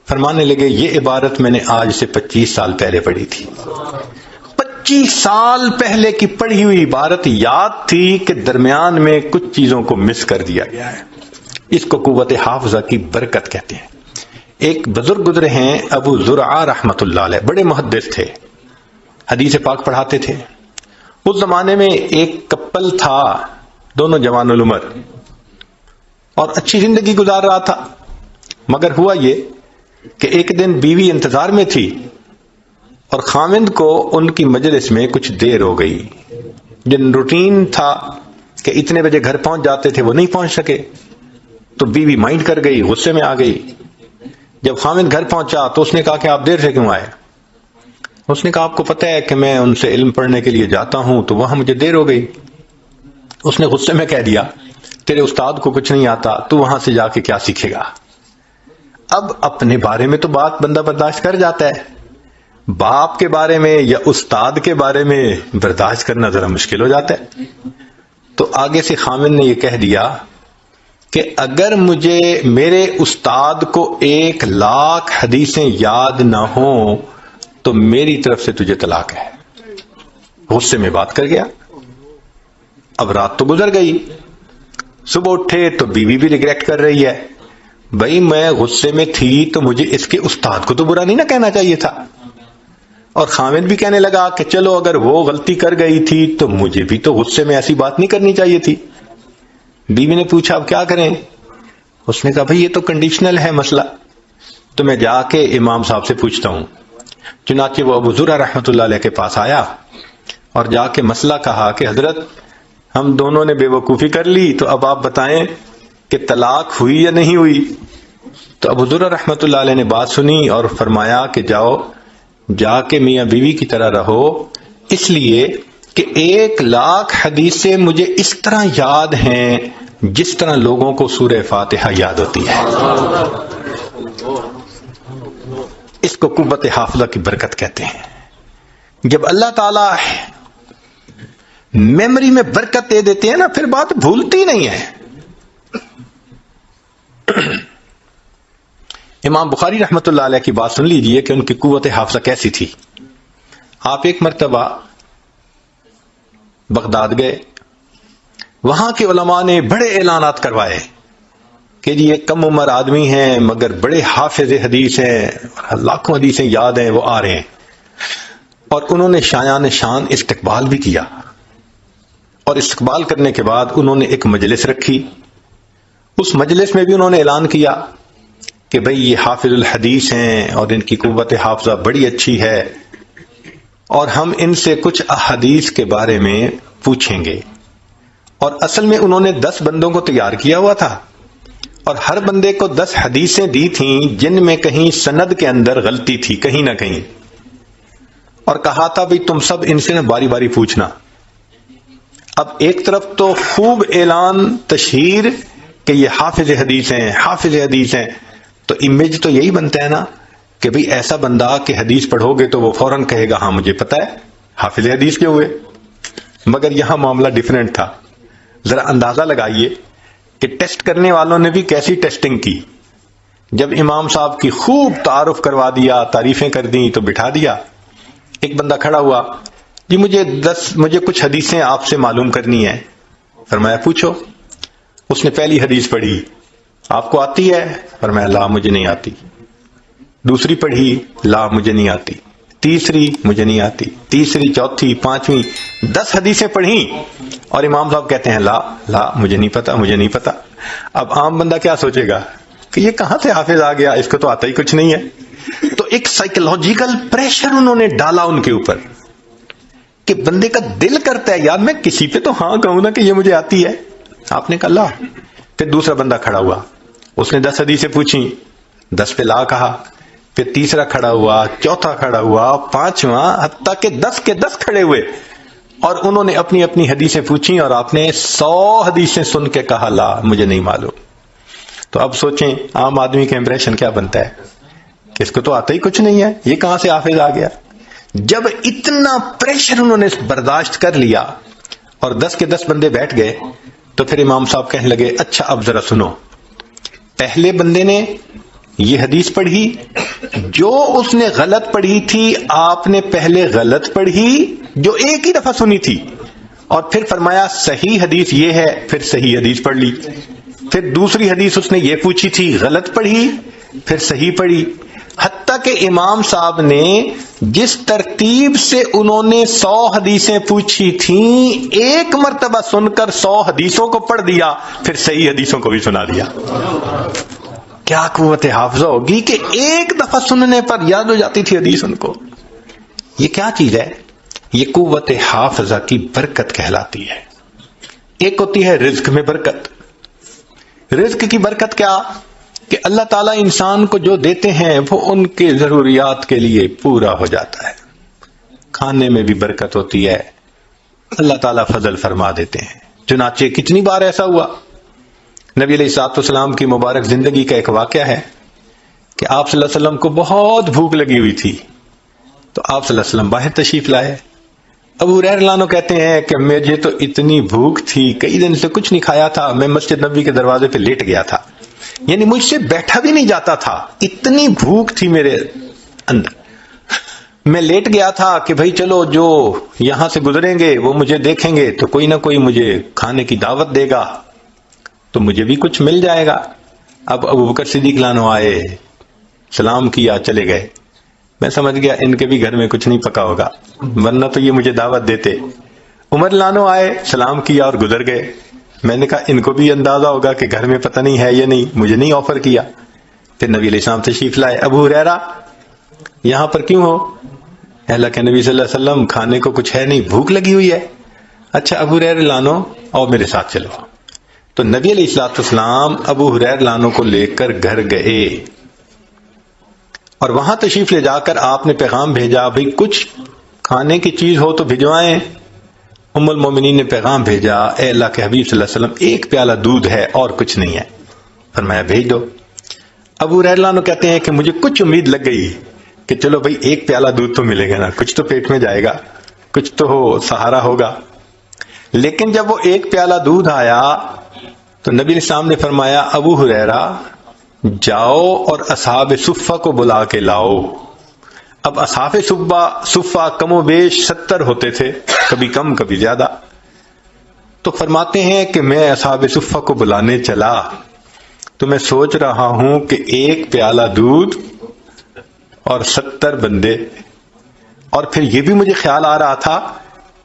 A: فرمانے لگے یہ عبارت میں نے آج سے 25 سال پہلے پڑھی تھی۔ 25 سال پہلے کی پڑھی ہوئی عبارت یاد تھی کہ درمیان میں کچھ چیزوں کو مس کر دیا گیا ہے۔ اس کو قوت حافظہ کی برکت کہتے ہیں۔ ایک بزرگ گزرے ہیں ابو زرعہ رحمت اللہ علیہ، بڑے محدث تھے، حدیث پاک پڑھاتے تھے۔ اس زمانے میں ایک کپل تھا، دونوں جوان العمر، اور اچھی زندگی گزار رہا تھا، مگر ہوا یہ کہ ایک دن بیوی انتظار میں تھی اور خاوند کو ان کی مجلس میں کچھ دیر ہو گئی۔ جن روٹین تھا کہ اتنے بجے گھر پہنچ جاتے تھے وہ نہیں پہنچ سکے، تو بیوی مائنڈ کر گئی، غصے میں آ گئی۔ جب خاوند گھر پہنچا تو اس نے کہا کہ آپ دیر سے کیوں آئے؟ اس نے کہا آپ کو پتہ ہے کہ میں ان سے علم پڑھنے کے لیے جاتا ہوں تو وہاں مجھے دیر ہو گئی۔ اس نے غصے میں کہہ دیا تیرے استاد کو کچھ نہیں آتا، تو وہاں سے جا کے کیا سیکھے گا؟ اب اپنے بارے میں تو بات بندہ برداشت کر جاتا ہے، باپ کے بارے میں یا استاد کے بارے میں برداشت کرنا ذرا مشکل ہو جاتا ہے۔ تو آگے سے خامن نے یہ کہہ دیا کہ اگر مجھے میرے استاد کو 1,00,000 حدیثیں یاد نہ ہوں تو میری طرف سے تجھے طلاق ہے۔ غصے میں بات کر گیا۔ اب رات تو گزر گئی، صبح اٹھے تو بیوی بھی ریگریٹ کر رہی ہے، بھائی میں غصے میں تھی تو مجھے اس کے استاد کو تو برا نہیں نہ کہنا چاہیے تھا، اور خاوند بھی کہنے لگا کہ چلو اگر وہ غلطی کر گئی تھی تو مجھے بھی تو غصے میں ایسی بات نہیں کرنی چاہیے تھی۔ بیوی نے پوچھا اب کیا کریں؟ اس نے کہا بھائی یہ تو کنڈیشنل ہے مسئلہ، تو میں جا کے امام صاحب سے پوچھتا ہوں۔ چنانچہ وہ ابو زرع رحمۃ اللہ علیہ کے پاس آیا اور جا کے مسئلہ کہا کہ حضرت ہم دونوں نے بے وقوفی کر لی، تو اب آپ بتائیں کہ طلاق ہوئی یا نہیں ہوئی؟ تو ابو زرع رحمۃ اللہ علیہ نے بات سنی اور فرمایا کہ جاؤ جا کے میاں بیوی کی طرح رہو، اس لیے کہ 1,00,000 حدیثیں مجھے اس طرح یاد ہیں جس طرح لوگوں کو سورہ فاتحہ یاد ہوتی ہے۔ اس کو قوت حافظہ کی برکت کہتے ہیں۔ جب اللہ تعالی میموری میں برکت دے دیتے ہیں نا، پھر بات بھولتی نہیں ہے۔ امام بخاری رحمۃ اللہ علیہ کی بات سن لیجئے کہ ان کی قوت حافظہ کیسی تھی۔ آپ ایک مرتبہ بغداد گئے، وہاں کے علماء نے بڑے اعلانات کروائے کہ جی یہ کم عمر آدمی ہیں مگر بڑے حافظ حدیث ہیں، لاکھوں حدیثیں یاد ہیں، وہ آ رہے ہیں۔ اور انہوں نے شایان شان استقبال بھی کیا، اور استقبال کرنے کے بعد انہوں نے ایک مجلس رکھی۔ اس مجلس میں بھی انہوں نے اعلان کیا کہ بھئی یہ حافظ الحدیث ہیں اور ان کی قوت حافظہ بڑی اچھی ہے، اور ہم ان سے کچھ احادیث کے بارے میں پوچھیں گے۔ اور اصل میں انہوں نے 10 بندوں کو تیار کیا ہوا تھا، اور ہر بندے کو 10 حدیثیں دی تھیں جن میں کہیں سند کے اندر غلطی تھی کہیں نہ کہیں، اور کہا تھا بھئی تم سب ان سے باری باری پوچھنا۔ اب ایک طرف تو خوب اعلان تشہیر کہ یہ حافظ حدیث ہیں، حافظ حدیث ہیں، تو امیج تو یہی بنتا ہے نا کہ بھئی ایسا بندہ کہ حدیث پڑھو گے تو وہ فوراً کہے گا ہاں مجھے پتا ہے حافظ حدیث کے ہوئے۔ مگر یہاں معاملہ ڈیفرنٹ تھا۔ ذرا اندازہ لگائیے کہ ٹیسٹ کرنے والوں نے بھی کیسی ٹیسٹنگ کی۔ جب امام صاحب کی خوب تعارف کروا دیا، تعریفیں کر دیں، تو بٹھا دیا۔ ایک بندہ کھڑا ہوا، جی مجھے کچھ حدیثیں آپ سے معلوم کرنی ہے۔ فرمایا پوچھو۔ اس نے پہلی حدیث پڑھی، آپ کو آتی ہے؟ فرمایا لا مجھے نہیں آتی۔ دوسری پڑھی، لا مجھے نہیں آتی۔ تیسری مجھے نہیں آتی۔ تیسری، چوتھی، پانچویں، 10 حدیثیں پڑھیں، اور امام صاحب کہتے ہیں لا مجھے نہیں پتا، مجھے نہیں پتا۔ اب عام بندہ کیا سوچے گا کہ یہ کہاں سے حافظ آ گیا، اس کو تو آتا ہی کچھ نہیں ہے۔ تو ایک سائیکولوجیکل پریشر انہوں نے ڈالا ان کے اوپر کہ بندے کا دل کرتا ہے یار میں کسی پہ تو ہاں کہوں نا کہ یہ مجھے آتی ہے۔ آپ نے کہا لا۔ پھر دوسرا بندہ کھڑا ہوا، اس نے 10 حدیثیں پوچھیں، 10 پہ لا کہا۔ پھر تیسرا کھڑا ہوا، چوتھا کھڑا ہوا، پانچواں، حتیٰ کہ 10 کے 10 کھڑے ہوئے، اور انہوں نے اپنی اپنی حدیثیں پوچھیں، اور آپ نے 100 حدیثیں سن کے کہا لا مجھے نہیں معلوم۔ تو اب سوچیں عام آدمی کا امپریشن کیا بنتا ہے کہ اس کو تو آتا ہی کچھ نہیں ہے، یہ کہاں سے حافظ آ گیا۔ جب اتنا پریشر انہوں نے برداشت کر لیا اور 10 کے 10 بندے بیٹھ گئے، تو پھر امام صاحب کہنے لگے اچھا اب ذرا سنو، پہلے بندے نے یہ حدیث پڑھی، جو اس نے غلط پڑھی تھی آپ نے پہلے غلط پڑھی جو ایک ہی دفعہ سنی تھی، اور پھر فرمایا صحیح حدیث یہ ہے، پھر صحیح حدیث پڑھ لی۔ پھر دوسری حدیث اس نے یہ پوچھی تھی، غلط پڑھی، پھر صحیح پڑھی، حتیٰ کہ امام صاحب نے جس ترتیب سے انہوں نے 100 حدیثیں پوچھی تھیں ایک مرتبہ سن کر 100 حدیثوں کو پڑھ دیا، پھر صحیح حدیثوں کو بھی سنا دیا۔ کیا قوت حافظہ ہوگی کہ ایک دفعہ سننے پر یاد ہو جاتی تھی حدیث ان کو۔ یہ کیا چیز ہے؟ یہ قوت حافظہ کی برکت کہلاتی ہے۔ ایک ہوتی ہے رزق میں برکت۔ رزق کی برکت کیا کہ اللہ تعالیٰ انسان کو جو دیتے ہیں وہ ان کے ضروریات کے لیے پورا ہو جاتا ہے۔ کھانے میں بھی برکت ہوتی ہے، اللہ تعالیٰ فضل فرما دیتے ہیں۔ چنانچہ کتنی بار ایسا ہوا، نبی علیہ الصلوۃ والسلام کی مبارک زندگی کا ایک واقعہ ہے کہ آپ صلی اللہ علیہ وسلم کو بہت بھوک لگی ہوئی تھی، تو آپ صلی اللہ علیہ وسلم باہر تشریف لائے۔ ابو ہریرہ رضی اللہ عنہ کہتے ہیں کہ مجھے تو اتنی بھوک تھی، کئی دن سے کچھ نہیں کھایا تھا، میں مسجد نبوی کے دروازے پہ لیٹ گیا تھا، یعنی مجھ سے بیٹھا بھی نہیں جاتا تھا، اتنی بھوک تھی میرے اندر۔ میں لیٹ گیا تھا کہ بھئی چلو جو یہاں سے گزریں گے وہ مجھے دیکھیں گے تو کوئی نہ کوئی مجھے کھانے کی دعوت دے گا تو مجھے بھی کچھ مل جائے گا۔ اب ابو بکر صدیق رضی اللہ عنہ آئے، سلام کیا، چلے گئے۔ میں سمجھ گیا ان کے بھی گھر میں کچھ نہیں پکا ہوگا، ورنہ تو یہ مجھے دعوت دیتے۔ عمر رضی اللہ عنہ آئے، سلام کیا اور گزر گئے۔ میں نے کہا ان کو بھی اندازہ ہوگا کہ گھر میں پتہ نہیں ہے یا نہیں، مجھے نہیں آفر کیا۔ پھر نبی علیہ السلام تشریف لائے، ابو ہریرہ یہاں پر کیوں ہو؟ اللہ کے نبی صلی اللہ علیہ وسلم کھانے کو کچھ ہے نہیں، بھوک لگی ہوئی ہے۔ اچھا ابو ہریرہ رضی اللہ عنہ اور میرے ساتھ چلو۔ تو نبی علیہ الصلوۃ والسلام ابو ہریرہ رضی اللہ عنہ کو لے کر گھر گئے اور وہاں تشریف لے جا کر آپ نے پیغام بھیجا، بھئی کچھ کھانے کی چیز ہو تو بھجوائیں۔ ام المومنین نے پیغام بھیجا، اے اللہ کے حبیب صلی اللہ علیہ وسلم ایک پیالہ دودھ ہے اور کچھ نہیں ہے۔ فرمایا بھیج دو۔ ابو ہریرہ رضی اللہ عنہ کہتے ہیں کہ مجھے کچھ امید لگ گئی کہ چلو بھئی ایک پیالہ دودھ تو ملے گا نا، کچھ تو پیٹ میں جائے گا، کچھ تو سہارا ہوگا۔ لیکن جب وہ ایک پیالہ دودھ آیا تو نبی علیہ السلام نے فرمایا ابو ہریرہ جاؤ اور اصحاب صفہ کو بلا کے لاؤ۔ اب اصحاب صفہ کم و بیش 70 ہوتے تھے، کبھی کم کبھی زیادہ۔ تو فرماتے ہیں کہ میں اصحاب صفہ کو بلانے چلا تو میں سوچ رہا ہوں کہ ایک پیالہ دودھ اور 70 بندے، اور پھر یہ بھی مجھے خیال آ رہا تھا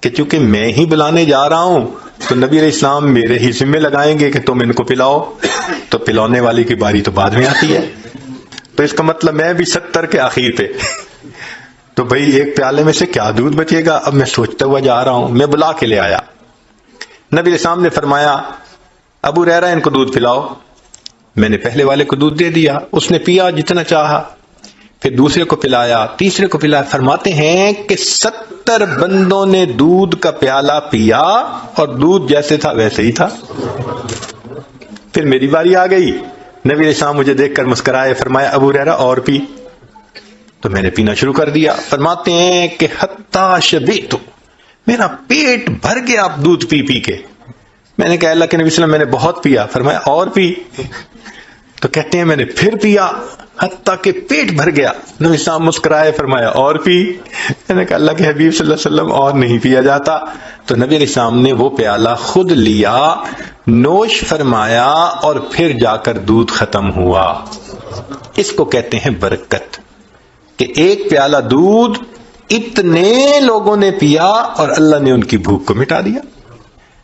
A: کہ چونکہ میں ہی بلانے جا رہا ہوں تو نبی علیہ السلام میرے ہی ذمہ لگائیں گے کہ تم ان کو پلاؤ، تو پلانے والی کی باری تو بعد میں آتی ہے، تو اس کا مطلب میں بھی 70 کے آخر پہ، تو بھئی ایک پیالے میں سے کیا دودھ بچے گا؟ اب میں سوچتا ہوا جا رہا ہوں، میں بلا کے لے آیا۔ نبی علیہ السلام نے فرمایا ابو ہریرہ ان کو دودھ پلاؤ۔ میں نے پہلے والے کو دودھ دے دیا، اس نے پیا جتنا چاہا، پھر دوسرے کو پلایا، تیسرے کو پلایا۔ فرماتے ہیں کہ 70 بندوں نے دودھ کا پیالہ پیا اور دودھ جیسے تھا ویسے ہی تھا۔ پھر میری باری آ گئی، نبی علیہ السلام مجھے دیکھ کر مسکرائے، فرمایا ابو ہریرہ اور پی۔ تو میں نے پینا شروع کر دیا۔ فرماتے ہیں کہ حتی شبعت، میرا پیٹ بھر گیا اب دودھ پی پی کے۔ میں نے کہا اللہ کے نبی صلی اللہ علیہ وسلم میں نے بہت پیا۔ فرمایا اور پی۔ تو کہتے ہیں میں نے پھر پیا حتیٰ کہ پیٹ بھر گیا۔ نبی صاحب مسکرائے، فرمایا اور پی۔ میں نے کہا اللہ کے حبیب صلی اللہ علیہ وسلم اور نہیں پیا جاتا۔ تو نبی علیہ السلام نے وہ پیالہ خود لیا، نوش فرمایا اور پھر جا کر دودھ ختم ہوا۔ اس کو کہتے ہیں برکت، کہ ایک پیالہ دودھ اتنے لوگوں نے پیا اور اللہ نے ان کی بھوک کو مٹا دیا۔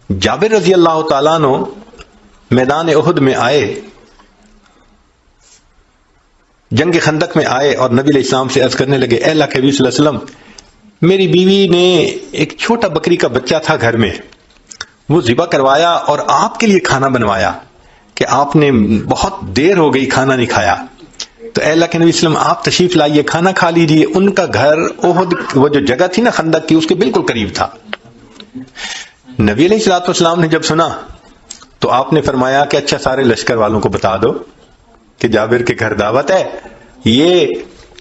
A: جابر رضی اللہ تعالیٰ عنہ میدان احد میں آئے، جنگ خندق میں آئے اور نبی علیہ السلام سے عرض کرنے لگے، اے اللہ کے حبیب صلی اللہ علیہ وسلم میری بیوی نے ایک چھوٹا بکری کا بچہ تھا گھر میں، وہ ذبح کروایا اور آپ کے لیے کھانا بنوایا کہ آپ نے بہت دیر ہو گئی کھانا نہیں کھایا، تو اے اللہ کے نبی صلی اللہ علیہ وسلم آپ تشریف لائیے، کھانا کھا لیجیے۔ ان کا گھر احد، وہ جو جگہ تھی نا خندق کی، اس کے بالکل قریب تھا۔ نبی علیہ الصلوۃ والسلام نے جب سنا تو آپ نے فرمایا کہ اچھا سارے لشکر والوں کو بتا دو کہ جابر کے گھر دعوت ہے، یہ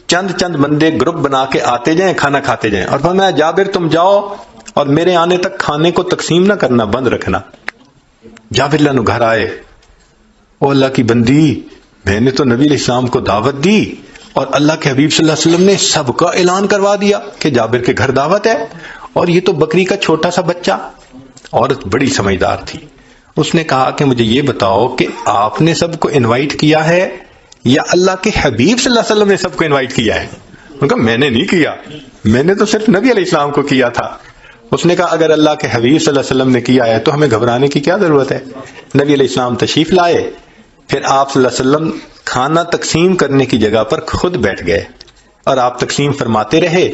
A: چند بندے گروپ بنا کے آتے جائیں، کھانا کھاتے جائیں، اور فرمایا جابر تم جاؤ اور میرے آنے تک کھانے کو تقسیم نہ کرنا، بند رکھنا۔ جابر اللہ عنہ گھر آئے، او اللہ کی بندی، میں نے تو نبی علیہ السلام کو دعوت دی اور اللہ کے حبیب صلی اللہ علیہ وسلم نے سب کا اعلان کروا دیا کہ جابر کے گھر دعوت ہے، اور یہ تو بکری کا چھوٹا سا بچہ۔ عورت بڑی سمجھدار تھی، اس نے کہا کہ مجھے یہ بتاؤ کہ آپ نے سب کو انوائٹ کیا ہے یا اللہ کے حبیب صلی اللہ علیہ وسلم نے سب کو انوائٹ کیا ہے؟ انہوں نے کہا میں نے نہیں کیا، میں نے تو صرف نبی علیہ السلام کو کیا تھا۔ اس نے کہا اگر اللہ کے حبیب صلی اللہ علیہ وسلم نے کیا ہے تو ہمیں گھبرانے کی کیا ضرورت ہے؟ نبی علیہ السلام تشریف لائے، پھر آپ صلی اللہ علیہ وسلم کھانا تقسیم کرنے کی جگہ پر خود بیٹھ گئے اور آپ تقسیم فرماتے رہے۔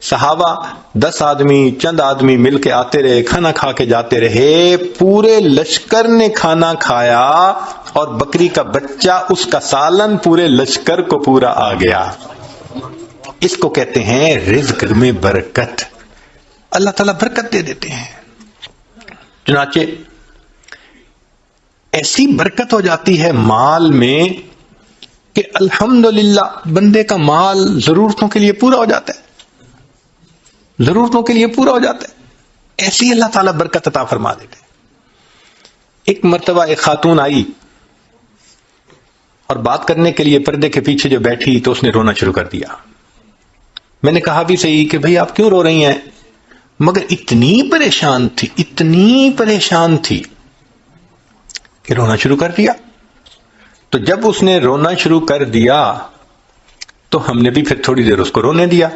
A: صحابہ 10 آدمی چند آدمی مل کے آتے رہے, کھانا کھا کے جاتے رہے, پورے لشکر نے کھانا کھایا اور بکری کا بچہ اس کا سالن پورے لشکر کو پورا آ گیا. اس کو کہتے ہیں رزق میں برکت. اللہ تعالیٰ برکت دے دیتے ہیں. چنانچہ ایسی برکت ہو جاتی ہے مال میں کہ الحمدللہ بندے کا مال ضرورتوں کے لیے پورا ہو جاتا ہے, ضرورتوں کے لیے پورا ہو جاتا ہے. ایسی اللہ تعالیٰ برکت عطا فرما دیتے. ایک مرتبہ ایک خاتون آئی اور بات کرنے کے لیے پردے کے پیچھے جو بیٹھی تو اس نے رونا شروع کر دیا. میں نے کہا بھی صحیح کہ بھئی آپ کیوں رو رہی ہیں, مگر اتنی پریشان تھی کہ رونا شروع کر دیا. تو جب اس نے رونا شروع کر دیا تو ہم نے بھی پھر تھوڑی دیر اس کو رونے دیا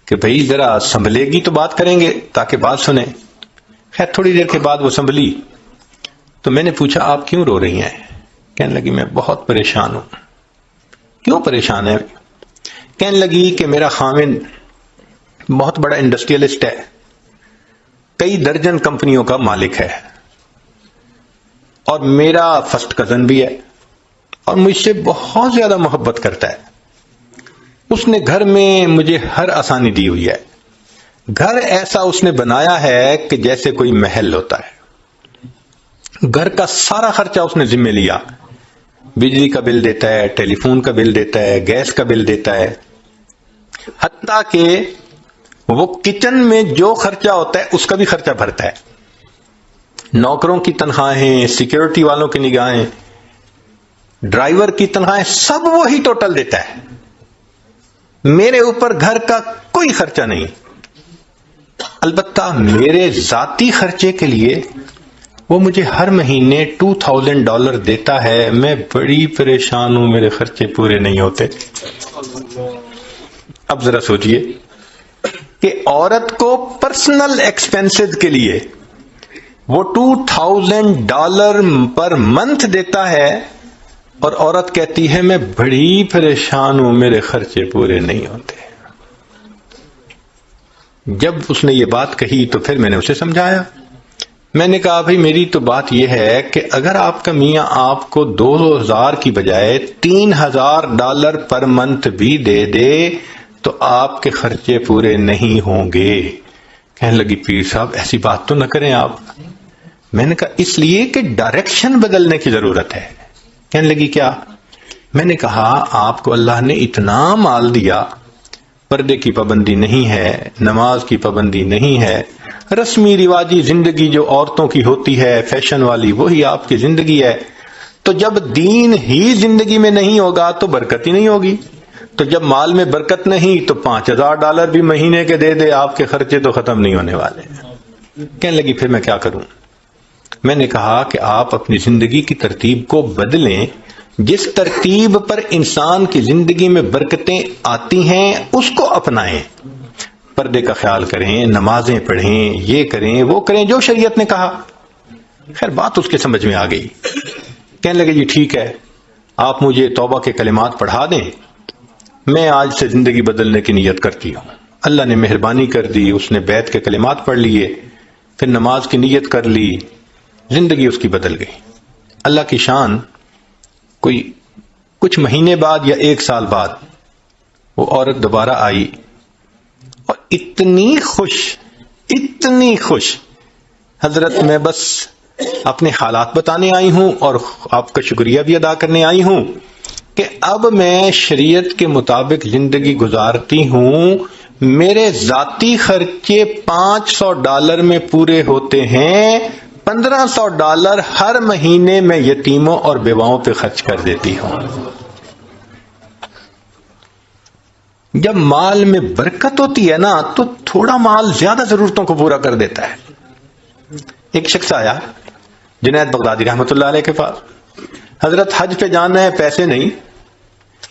A: کہ بھئی ذرا سنبھلے گی تو بات کریں گے تاکہ بات سنیں. خیر تھوڑی دیر کے بعد وہ سنبھلی تو میں نے پوچھا آپ کیوں رو رہی ہیں؟ کہنے لگی میں بہت پریشان ہوں. کیوں پریشان ہے؟ کہنے لگی کہ میرا خاوند بہت بڑا انڈسٹریلسٹ ہے, کئی درجن کمپنیوں کا مالک ہے, اور میرا فرسٹ کزن بھی ہے اور مجھ سے بہت زیادہ محبت کرتا ہے. اس نے گھر میں مجھے ہر آسانی دی ہوئی ہے. گھر ایسا اس نے بنایا ہے کہ جیسے کوئی محل ہوتا ہے. گھر کا سارا خرچہ اس نے ذمہ لیا. بجلی کا بل دیتا ہے, ٹیلی فون کا بل دیتا ہے, گیس کا بل دیتا ہے, حتیٰ کہ وہ کچن میں جو خرچہ ہوتا ہے اس کا بھی خرچہ بھرتا ہے. نوکروں کی تنخواہیں, سیکیورٹی والوں کی نگاہیں, ڈرائیور کی تنخواہیں, سب وہی ٹوٹل دیتا ہے. میرے اوپر گھر کا کوئی خرچہ نہیں. البتہ میرے ذاتی خرچے کے لیے وہ مجھے ہر مہینے $2000 دیتا ہے. میں بڑی پریشان ہوں, میرے خرچے پورے نہیں ہوتے. اب ذرا سوچئے کہ عورت کو پرسنل ایکسپینسز کے لیے وہ $2000 پر منتھ دیتا ہے اور عورت کہتی ہے میں بڑی پریشان ہوں, میرے خرچے پورے نہیں ہوتے. جب اس نے یہ بات کہی تو پھر میں نے اسے سمجھایا. میں نے کہا بھئی میری تو بات یہ ہے کہ اگر آپ کا میاں آپ کو 2000 کی بجائے $3000 پر منتھ بھی دے دے تو آپ کے خرچے پورے نہیں ہوں گے. کہنے لگی پیر صاحب ایسی بات تو نہ کریں آپ. میں نے کہا اس لیے کہ ڈائریکشن بدلنے کی ضرورت ہے. کہنے لگی کیا؟ میں نے کہا آپ کو اللہ نے اتنا مال دیا, پردے کی پابندی نہیں ہے, نماز کی پابندی نہیں ہے, رسمی رواجی زندگی جو عورتوں کی ہوتی ہے فیشن والی وہی آپ کی زندگی ہے. تو جب دین ہی زندگی میں نہیں ہوگا تو برکت ہی نہیں ہوگی. تو جب مال میں برکت نہیں تو $5000 بھی مہینے کے دے دے, آپ کے خرچے تو ختم نہیں ہونے والے. کہنے لگی پھر میں کیا کروں؟ میں نے کہا کہ آپ اپنی زندگی کی ترتیب کو بدلیں. جس ترتیب پر انسان کی زندگی میں برکتیں آتی ہیں اس کو اپنائیں. پردے کا خیال کریں, نمازیں پڑھیں, یہ کریں وہ کریں جو شریعت نے کہا. خیر بات اس کے سمجھ میں آ گئی. کہنے لگے جی ٹھیک ہے, آپ مجھے توبہ کے کلمات پڑھا دیں, میں آج سے زندگی بدلنے کی نیت کرتی ہوں. اللہ نے مہربانی کر دی, اس نے بیت کے کلمات پڑھ لیے, پھر نماز کی نیت کر لی, زندگی اس کی بدل گئی. اللہ کی شان, کوئی کچھ مہینے بعد یا 1 سال بعد وہ عورت دوبارہ آئی اور اتنی خوش, حضرت میں بس اپنے حالات بتانے آئی ہوں اور آپ کا شکریہ بھی ادا کرنے آئی ہوں کہ اب میں شریعت کے مطابق زندگی گزارتی ہوں. میرے ذاتی خرچے $500 میں پورے ہوتے ہیں, $1500 ہر مہینے میں یتیموں اور بیواؤں پہ خرچ کر دیتی ہوں. جب مال میں برکت ہوتی ہے نا تو تھوڑا مال زیادہ ضرورتوں کو پورا کر دیتا ہے. ایک شخص آیا جنید بغدادی رحمۃ اللہ علیہ کے پاس, حضرت حج پہ جانا ہے, پیسے نہیں.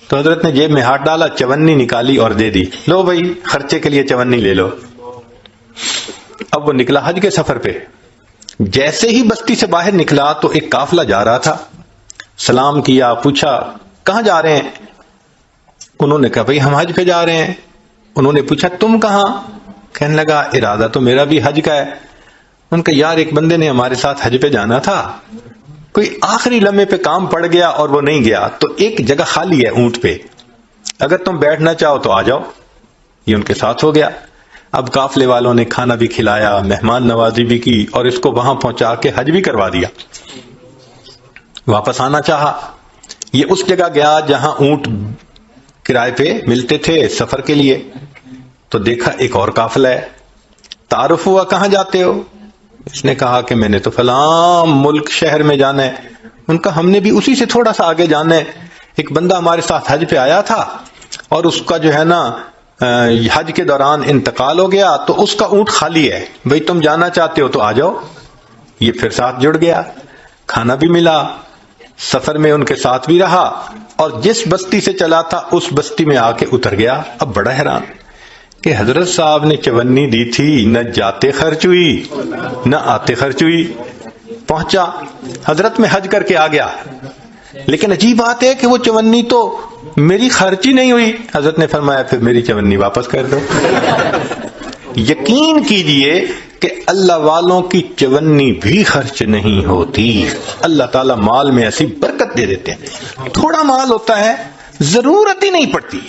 A: تو حضرت نے جیب میں ہاتھ ڈالا, 54 نکالی اور دے دی, لو بھائی خرچے کے لیے 54 لے لو. اب وہ نکلا حج کے سفر پہ. جیسے ہی بستی سے باہر نکلا تو ایک قافلہ جا رہا تھا. سلام کیا, پوچھا کہاں جا رہے ہیں؟ انہوں نے کہا بھائی ہم حج پہ جا رہے ہیں. انہوں نے پوچھا تم کہاں؟ کہنے لگا ارادہ تو میرا بھی حج کا ہے. ان کا یار ایک بندے نے ہمارے ساتھ حج پہ جانا تھا, کوئی آخری لمحے پہ کام پڑ گیا اور وہ نہیں گیا, تو ایک جگہ خالی ہے اونٹ پہ, اگر تم بیٹھنا چاہو تو آ جاؤ. یہ ان کے ساتھ ہو گیا. اب قافلے والوں نے کھانا بھی کھلایا, مہمان نوازی بھی کی, اور اس کو وہاں پہنچا کے حج بھی کروا دیا. واپس آنا چاہا, یہ اس جگہ گیا جہاں اونٹ کرائے پہ ملتے تھے سفر کے لیے, تو دیکھا ایک اور قافلہ ہے. تعارف ہوا کہاں جاتے ہو؟ اس نے کہا کہ میں نے تو فلاں ملک شہر میں جانا ہے. ان کا ہم نے بھی اسی سے تھوڑا سا آگے جانا ہے. ایک بندہ ہمارے ساتھ حج پہ آیا تھا اور اس کا جو ہے نا حج کے دوران انتقال ہو گیا, تو اس کا اونٹ خالی ہے, بھئی تم جانا چاہتے ہو تو آ جاؤ. یہ پھر ساتھ جڑ گیا, کھانا بھی ملا, سفر میں ان کے ساتھ بھی رہا, اور جس بستی سے چلا تھا اس بستی میں آ کے اتر گیا. اب بڑا حیران کہ حضرت صاحب نے چونی دی تھی, نہ جاتے خرچ ہوئی نہ آتے خرچ ہوئی. پہنچا, حضرت میں حج کر کے آ گیا, لیکن عجیب بات ہے کہ وہ چونی تو میری خرچ ہی نہیں ہوئی. حضرت نے فرمایا پھر میری چونی واپس کر دو. یقین کیجئے کہ اللہ والوں کی چونی بھی خرچ نہیں ہوتی. اللہ تعالیٰ مال میں ایسی برکت دے دیتے ہیں. تھوڑا مال ہوتا ہے, ضرورت ہی نہیں پڑتی.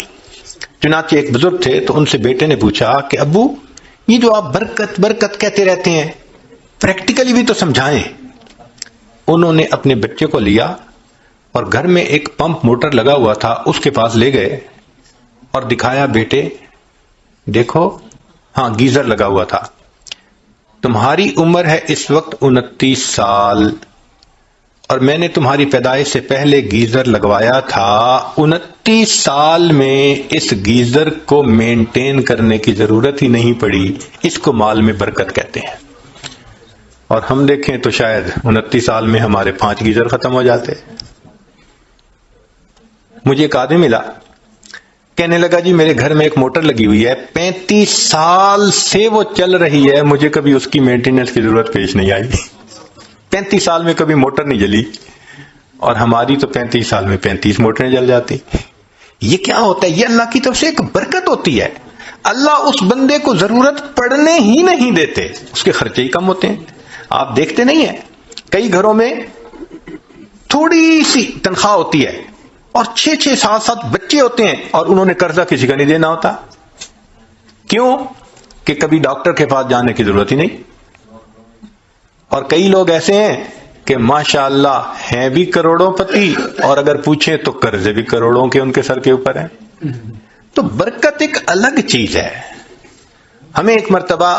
A: چنانچہ ایک بزرگ تھے, تو ان سے بیٹے نے پوچھا کہ ابو یہ جو آپ برکت برکت کہتے رہتے ہیں, پریکٹیکلی بھی تو سمجھائیں. انہوں نے اپنے بچے کو لیا اور گھر میں ایک پمپ موٹر لگا ہوا تھا, اس کے پاس لے گئے اور دکھایا, بیٹے دیکھو, ہاں گیزر لگا ہوا تھا, تمہاری عمر ہے اس وقت 29 سال, اور میں نے تمہاری پیدائش سے پہلے گیزر لگوایا تھا. 29 سال میں اس گیزر کو مینٹین کرنے کی ضرورت ہی نہیں پڑی. اس کو مال میں برکت کہتے ہیں. اور ہم دیکھیں تو شاید 29 سال میں ہمارے 5 گیزر ختم ہو جاتے. مجھے ایک آدمی ملا, کہنے لگا جی میرے گھر میں ایک موٹر لگی ہوئی ہے, 35 سال سے وہ چل رہی ہے, مجھے کبھی اس کی مینٹیننس کی ضرورت پیش نہیں آئی. 35 سال میں کبھی موٹر نہیں جلی, اور ہماری تو 35 سال میں 35 موٹریں جل جاتی. یہ کیا ہوتا ہے؟ یہ اللہ کی طرف سے ایک برکت ہوتی ہے. اللہ اس بندے کو ضرورت پڑنے ہی نہیں دیتے, اس کے خرچے ہی کم ہوتے ہیں. آپ دیکھتے نہیں ہیں کئی گھروں میں تھوڑی سی تنخواہ ہوتی ہے اور 6-6 7 بچے ہوتے ہیں, اور انہوں نے قرضہ کسی کا نہیں دینا ہوتا. کیوں؟ کہ کبھی ڈاکٹر کے پاس جانے کی ضرورت ہی نہیں. اور کئی لوگ ایسے ہیں کہ ماشاءاللہ ہیں بھی کروڑوں پتی, اور اگر پوچھیں تو قرضے بھی کروڑوں کے ان کے سر کے اوپر ہیں. تو برکت ایک الگ چیز ہے. ہمیں ایک مرتبہ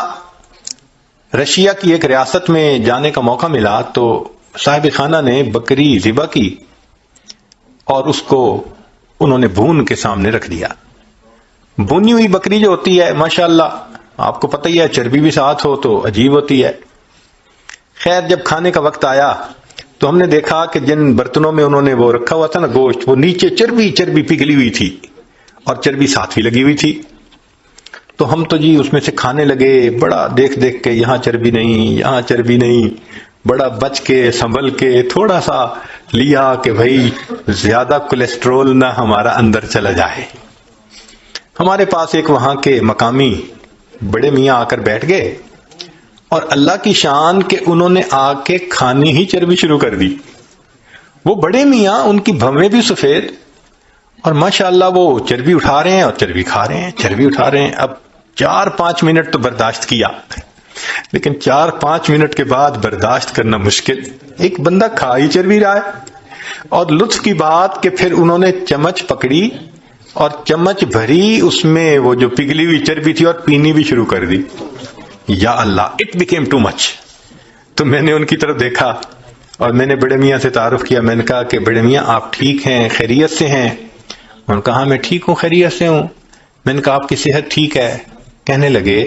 A: رشیا کی ایک ریاست میں جانے کا موقع ملا, تو صاحب خانہ نے بکری ذبح کی اور اس کو انہوں نے بھون کے سامنے رکھ دیا. بھونی ہوئی بکری جو ہوتی ہے ماشاءاللہ آپ کو پتہ ہی ہے, چربی بھی ساتھ ہو تو عجیب ہوتی ہے. خیر جب کھانے کا وقت آیا تو ہم نے دیکھا کہ جن برتنوں میں انہوں نے وہ رکھا ہوا تھا نا گوشت, وہ نیچے چربی پگھلی ہوئی تھی اور چربی ساتھ بھی لگی ہوئی تھی. تو ہم تو جی اس میں سے کھانے لگے, بڑا دیکھ کے یہاں چربی نہیں, بڑا بچ کے سنبھل کے تھوڑا سا لیا کہ بھائی زیادہ کولیسٹرول نہ ہمارا اندر چلا جائے. ہمارے پاس ایک وہاں کے مقامی بڑے میاں آ کر بیٹھ گئے, اور اللہ کی شان کہ انہوں نے آ کے کھانی ہی چربی شروع کر دی. وہ بڑے میاں, ان کی بھویں بھی سفید, اور ماشاءاللہ وہ چربی اٹھا رہے ہیں اور چربی کھا رہے ہیں, چربی اٹھا رہے ہیں. اب 4-5 منٹ تو برداشت کیا, لیکن 4-5 منٹ کے بعد برداشت کرنا مشکل. ایک بندہ کھا ہی چربی رہا ہے, اور لطف کی بات کہ پھر انہوں نے چمچ پکڑی اور چمچ بھری اس میں وہ جو پگھلی ہوئی چربی تھی اور پینی بھی شروع کر دی. یا اللہ, اٹ بیکیم ٹو مچ. تو میں نے ان کی طرف دیکھا اور میں نے بڑے میاں سے تعارف کیا. میں نے کہا کہ بڑے میاں آپ ٹھیک ہیں, خیریت سے ہیں؟ انہوں نے کہا میں ٹھیک ہوں, خیریت سے ہوں. میں نے کہا آپ کی صحت ٹھیک ہے؟ کہنے لگے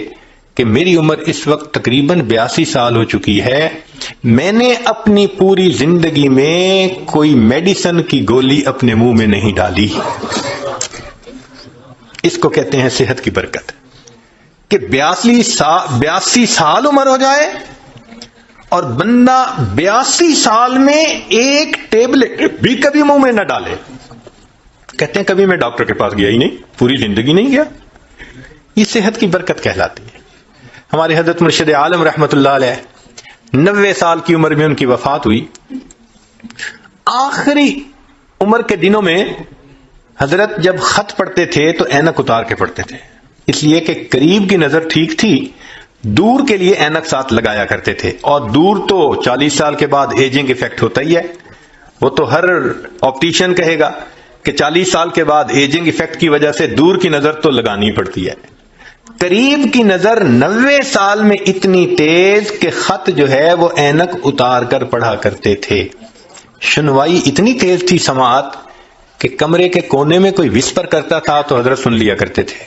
A: کہ میری عمر اس وقت تقریباً 82 سال ہو چکی ہے. میں نے اپنی پوری زندگی میں کوئی میڈیسن کی گولی اپنے منہ میں نہیں ڈالی. اس کو کہتے ہیں صحت کی برکت. کہ 82 سال عمر ہو جائے اور بندہ 82 سال میں ایک ٹیبلٹ بھی کبھی منہ میں نہ ڈالے. کہتے ہیں کبھی میں ڈاکٹر کے پاس گیا ہی نہیں, پوری زندگی نہیں گیا. یہ صحت کی برکت کہلاتی ہے. ہمارے حضرت مرشد عالم رحمت اللہ علیہ 90 سال کی عمر میں ان کی وفات ہوئی. آخری عمر کے دنوں میں حضرت جب خط پڑھتے تھے تو اینک اتار کے پڑھتے تھے، اس لیے کہ قریب کی نظر ٹھیک تھی، دور کے لیے اینک ساتھ لگایا کرتے تھے. اور دور تو 40 سال کے بعد ایجنگ افیکٹ ہوتا ہی ہے. وہ تو ہر آپٹیشین کہے گا کہ 40 سال کے بعد ایجنگ افیکٹ کی وجہ سے دور کی نظر تو لگانی پڑتی ہے. قریب کی نظر 90 سال میں اتنی تیز کہ خط جو ہے وہ اینک اتار کر پڑھا کرتے تھے. سنوائی اتنی تیز تھی سماعت کہ کمرے کے کونے میں کوئی وسپر کرتا تھا تو حضرت سن لیا کرتے تھے.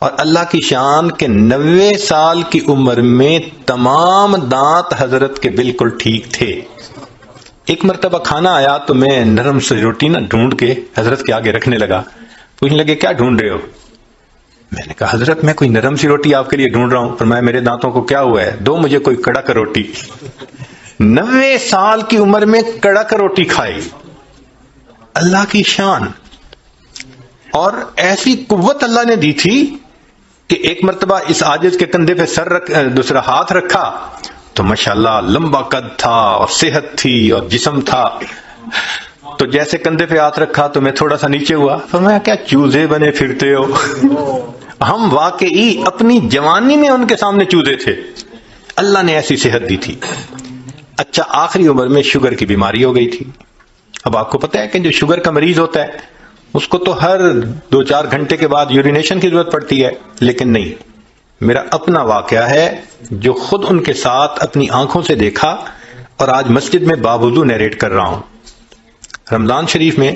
A: اور اللہ کی شان کہ 90 سال کی عمر میں تمام دانت حضرت کے بالکل ٹھیک تھے. ایک مرتبہ کھانا آیا تو میں نرم سی روٹی نہ ڈھونڈ کے حضرت کے آگے رکھنے لگا. پوچھنے لگے کیا ڈھونڈ رہے ہو؟ میں نے کہا حضرت میں کوئی نرم سی روٹی آپ کے لیے ڈھونڈ رہا ہوں. فرمایا میرے دانتوں کو کیا ہوا ہے؟ دو مجھے کوئی کڑک روٹی. 90 سال کی عمر میں کڑک روٹی کھائی. اللہ کی شان. اور ایسی قوت اللہ نے دی تھی کہ ایک مرتبہ اس عاجز کے کندھے پہ دوسرا ہاتھ رکھا تو ماشاءاللہ لمبا قد تھا اور صحت تھی اور جسم تھا. تو جیسے کندھے پہ ہاتھ رکھا تو میں تھوڑا سا نیچے ہوا. فرمایا کیا چوزے بنے پھرتے ہو؟ ہم واقعی اپنی جوانی میں ان کے سامنے چوزے تھے. اللہ نے ایسی صحت دی تھی. اچھا آخری عمر میں شوگر کی بیماری ہو گئی تھی. اب آپ کو پتہ ہے کہ جو شوگر کا مریض ہوتا ہے اس کو تو ہر 2-4 گھنٹے کے بعد یورینیشن کی ضرورت پڑتی ہے، لیکن نہیں. میرا اپنا واقعہ ہے جو خود ان کے ساتھ اپنی آنکھوں سے دیکھا اور آج مسجد میں باوضو نیریٹ کر رہا ہوں. رمضان شریف میں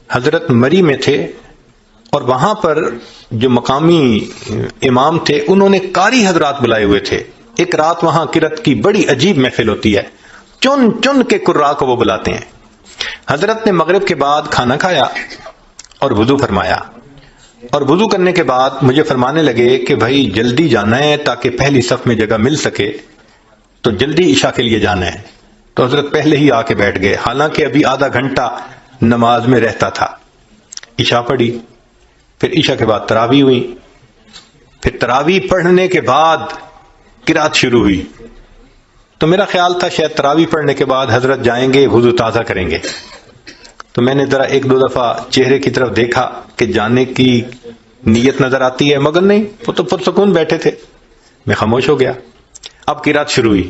A: حضرت مری میں تھے اور وہاں پر جو مقامی امام تھے انہوں نے قاری حضرات بلائے ہوئے تھے. ایک رات وہاں قرات کی بڑی عجیب محفل ہوتی ہے، چن چن کے قراء کو وہ بلاتے ہیں. حضرت نے مغرب کے بعد کھانا کھایا اور وضو فرمایا، اور وضو کرنے کے بعد مجھے فرمانے لگے کہ بھائی جلدی جانا ہے تاکہ پہلی صف میں جگہ مل سکے، تو جلدی عشاء کے لیے جانا ہے. تو حضرت پہلے ہی آ کے بیٹھ گئے، حالانکہ ابھی آدھا گھنٹہ نماز میں رہتا تھا. عشاء پڑھی، پھر عشاء کے بعد تراویح ہوئی، پھر تراویح پڑھنے کے بعد قرات شروع ہوئی. تو میرا خیال تھا شاید تراویح پڑھنے کے بعد حضرت جائیں گے وضو تازہ کریں گے. تو میں نے ذرا 1-2 دفعہ چہرے کی طرف دیکھا کہ جانے کی نیت نظر آتی ہے، مگر نہیں، وہ تو پرسکون بیٹھے تھے. میں خاموش ہو گیا. اب قرات شروع ہوئی.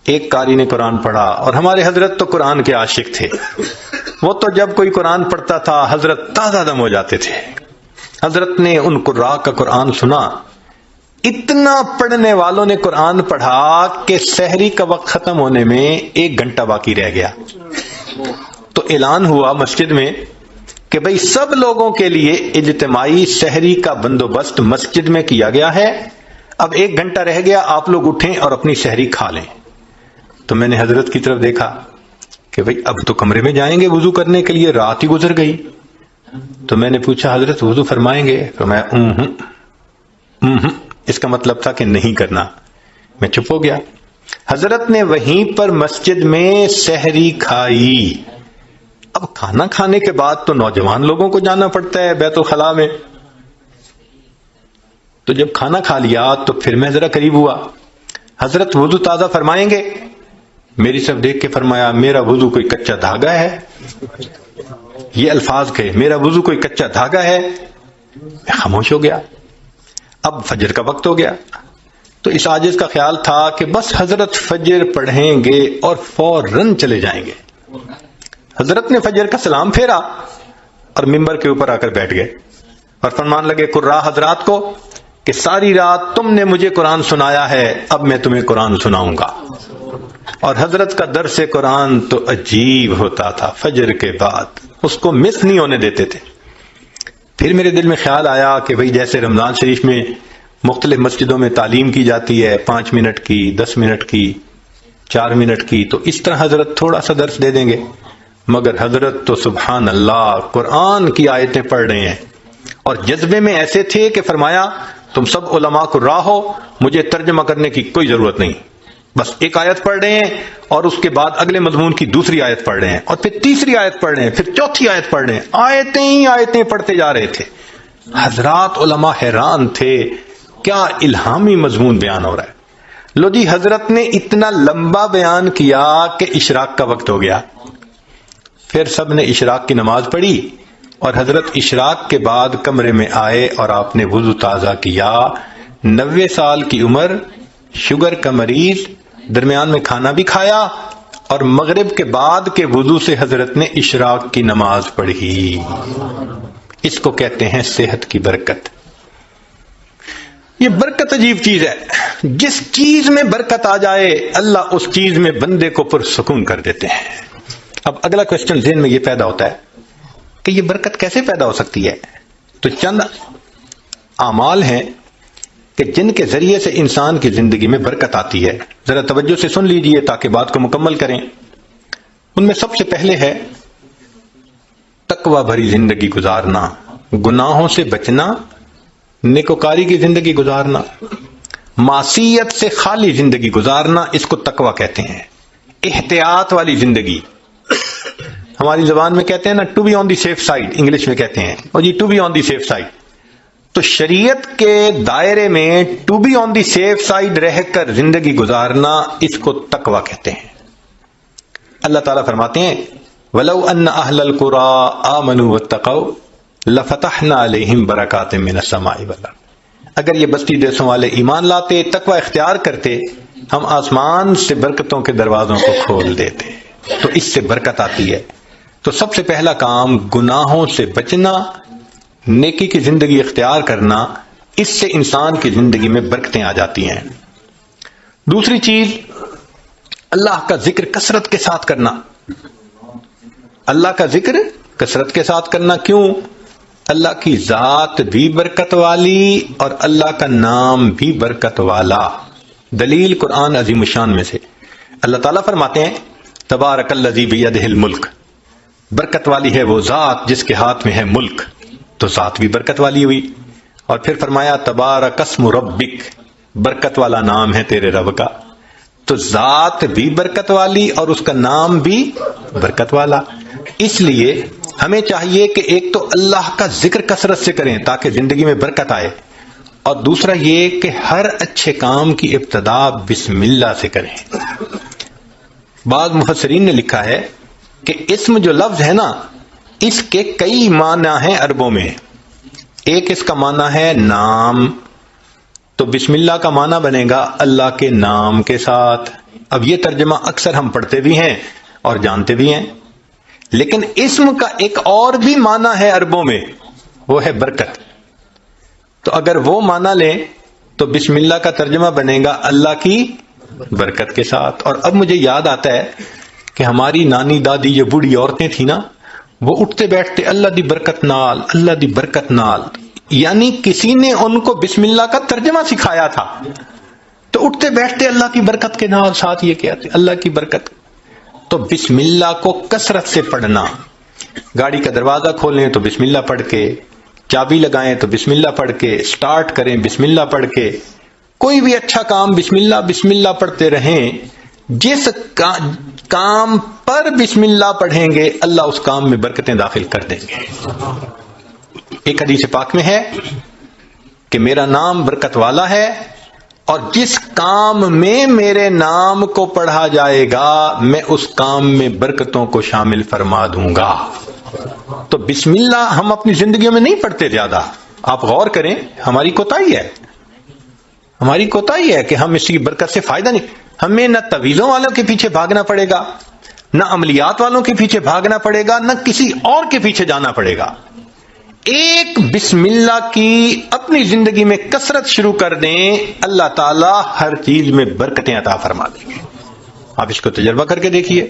A: ایک قاری نے قرآن پڑھا، اور ہمارے حضرت تو قرآن کے عاشق تھے. وہ تو جب کوئی قرآن پڑھتا تھا حضرت تازہ دم ہو جاتے تھے. حضرت نے ان قراء کا قرآن سنا. اتنا پڑھنے والوں نے قرآن پڑھا کہ سحری کا وقت ختم ہونے میں 1 گھنٹہ باقی رہ گیا. تو اعلان ہوا مسجد میں کہ بھئی سب لوگوں کے لیے اجتماعی سحری کا بندوبست مسجد میں کیا گیا ہے. اب 1 گھنٹہ رہ گیا، آپ لوگ اٹھیں اور اپنی سحری کھا لیں. تو میں نے حضرت کی طرف دیکھا کہ بھئی اب تو کمرے میں جائیں گے وضو کرنے کے لیے، رات ہی گزر گئی. تو میں نے پوچھا حضرت وضو فرمائیں گے؟ فرمایا اس کا مطلب تھا کہ نہیں کرنا. میں چپ ہو گیا. حضرت نے وہیں پر مسجد میں سحری کھائی. اب کھانا کھانے کے بعد تو نوجوان لوگوں کو جانا پڑتا ہے بیت الخلاء میں. تو جب کھانا کھا لیا تو پھر میں ذرا قریب ہوا. حضرت وضو تازہ فرمائیں گے؟ میری طرف دیکھ کے فرمایا میرا وضو کوئی کچا دھاگا ہے. یہ الفاظ کہے میرا وضو کوئی کچا دھاگا ہے. میں خاموش ہو گیا. اب فجر کا وقت ہو گیا. تو اس عاجز کا خیال تھا کہ بس حضرت فجر پڑھیں گے اور فوراً چلے جائیں گے. حضرت نے فجر کا سلام پھیرا اور ممبر کے اوپر آ کر بیٹھ گئے اور فرمان لگے قراء حضرات کو کہ ساری رات تم نے مجھے قرآن سنایا ہے، اب میں تمہیں قرآن سناؤں گا. اور حضرت کا درس قرآن تو عجیب ہوتا تھا. فجر کے بعد اس کو مس نہیں ہونے دیتے تھے. پھر میرے دل میں خیال آیا کہ بھئی جیسے رمضان شریف میں مختلف مسجدوں میں تعلیم کی جاتی ہے 5 منٹ کی، 10 منٹ کی، 4 منٹ کی، تو اس طرح حضرت تھوڑا سا درس دے دیں گے. مگر حضرت تو سبحان اللہ قرآن کی آیتیں پڑھ رہے ہیں اور جذبے میں ایسے تھے کہ فرمایا تم سب علماء قراء ہو، مجھے ترجمہ کرنے کی کوئی ضرورت نہیں. بس ایک آیت پڑھ رہے ہیں اور اس کے بعد اگلے مضمون کی دوسری آیت پڑھ رہے ہیں اور پھر تیسری آیت پڑھ رہے ہیں، پھر چوتھی آیت پڑھ رہے ہیں. آیتیں ہی آیتیں پڑھتے جا رہے تھے. حضرات علماء حیران تھے، کیا الہامی مضمون بیان ہو رہا ہے۔ لو جی، حضرت نے اتنا لمبا بیان کیا کہ اشراق کا وقت ہو گیا، پھر سب نے اشراق کی نماز پڑھی اور حضرت اشراق کے بعد کمرے میں آئے اور آپ نے وضو تازہ کیا۔ 90 سال کی عمر، شوگر کا مریض، درمیان میں کھانا بھی کھایا اور مغرب کے بعد کے وضو سے حضرت نے اشراق کی نماز پڑھی۔ اس کو کہتے ہیں صحت کی برکت۔ یہ برکت عجیب چیز ہے، جس چیز میں برکت آ جائے اللہ اس چیز میں بندے کو پرسکون کر دیتے ہیں۔ اب اگلا کوشچن ذہن میں یہ پیدا ہوتا ہے کہ یہ برکت کیسے پیدا ہو سکتی ہے؟ تو چند اعمال ہیں کہ جن کے ذریعے سے انسان کی زندگی میں برکت آتی ہے، ذرا توجہ سے سن لیجئے تاکہ بات کو مکمل کریں۔ ان میں سب سے پہلے ہے تقوی بھری زندگی گزارنا، گناہوں سے بچنا، نیکوکاری کی زندگی گزارنا، معصیت سے خالی زندگی گزارنا، اس کو تقوی کہتے ہیں۔ احتیاط والی زندگی، ہماری زبان میں کہتے ہیں نا to be on the safe side, English میں کہتے ہیں، اور جی to be on the safe side. تو شریعت کے دائرے میں to be on the safe side رہ کر زندگی گزارنا، اس کو تقوی کہتے ہیں۔ اللہ تعالیٰ فرماتے ہیں وَلَوْ أَنَّ أَهْلَ الْقُرَىٰ آمَنُوا وَاتَّقَوْا لَفَتَحْنَا عَلَيْهِمْ بَرَكَاتٍ مِّنَ السَّمَاءِ وَالْأَرْضِ۔ اگر یہ بستی دیسوں والے ایمان لاتے، تقوی اختیار کرتے، ہم آسمان سے برکتوں کے دروازوں کو کھول دیتے، تو اس سے برکت آتی ہے۔ تو سب سے پہلا کام گناہوں سے بچنا، نیکی کی زندگی اختیار کرنا، اس سے انسان کی زندگی میں برکتیں آ جاتی ہیں۔ دوسری چیز اللہ کا ذکر کثرت کے ساتھ کرنا۔ اللہ کا ذکر کثرت کے ساتھ کرنا کیوں؟ اللہ کی ذات بھی برکت والی اور اللہ کا نام بھی برکت والا۔ دلیل قرآن عظیم الشان میں سے اللہ تعالیٰ فرماتے ہیں تبارک الذی بیدہ الملک، برکت والی ہے وہ ذات جس کے ہاتھ میں ہے ملک، تو ذات بھی برکت والی ہوئی۔ اور پھر فرمایا تبارک اسم ربک، برکت والا نام ہے تیرے رب کا، تو ذات بھی برکت والی اور اس کا نام بھی برکت والا۔ اس لیے ہمیں چاہیے کہ ایک تو اللہ کا ذکر کثرت سے کریں تاکہ زندگی میں برکت آئے، اور دوسرا یہ کہ ہر اچھے کام کی ابتدا بسم اللہ سے کریں۔ بعض مفسرین نے لکھا ہے کہ اسم جو لفظ ہے نا، اس کے کئی معنی ہیں عربوں میں۔ ایک اس کا معنی ہے نام، تو بسم اللہ کا معنی بنے گا اللہ کے نام کے ساتھ۔ اب یہ ترجمہ اکثر ہم پڑھتے بھی ہیں اور جانتے بھی ہیں، لیکن اسم کا ایک اور بھی معنی ہے عربوں میں، وہ ہے برکت۔ تو اگر وہ معنی لیں تو بسم اللہ کا ترجمہ بنے گا اللہ کی برکت کے ساتھ۔ اور اب مجھے یاد آتا ہے کہ ہماری نانی دادی جو بوڑھی عورتیں تھیں نا، وہ اٹھتے بیٹھتے اللہ دی برکت نال، اللہ دی برکت نال، یعنی کسی نے ان کو بسم اللہ کا ترجمہ سکھایا تھا، تو اٹھتے بیٹھتے اللہ کی برکت کے نال، ساتھ یہ کہتے اللہ کی برکت۔ تو بسم اللہ کو کثرت سے پڑھنا، گاڑی کا دروازہ کھولیں تو بسم اللہ پڑھ کے، چابی لگائیں تو بسم اللہ پڑھ کے، سٹارٹ کریں بسم اللہ پڑھ کے، کوئی بھی اچھا کام بسم اللہ پڑھتے رہیں۔ جس کام پر بسم اللہ پڑھیں گے اللہ اس کام میں برکتیں داخل کر دیں گے۔ ایک حدیث پاک میں ہے کہ میرا نام برکت والا ہے، اور جس کام میں میرے نام کو پڑھا جائے گا میں اس کام میں برکتوں کو شامل فرما دوں گا۔ تو بسم اللہ ہم اپنی زندگیوں میں نہیں پڑھتے زیادہ۔ آپ غور کریں، ہماری کوتاہی ہے کہ ہم اس کی برکت سے فائدہ نہیں۔ ہمیں نہ تعویذوں والوں کے پیچھے بھاگنا پڑے گا، نہ عملیات والوں کے پیچھے بھاگنا پڑے گا، نہ کسی اور کے پیچھے جانا پڑے گا۔ ایک بسم اللہ کی اپنی زندگی میں کثرت شروع کر دیں، اللہ تعالی ہر چیز میں برکتیں عطا فرما دیں گے۔ آپ اس کو تجربہ کر کے دیکھیے،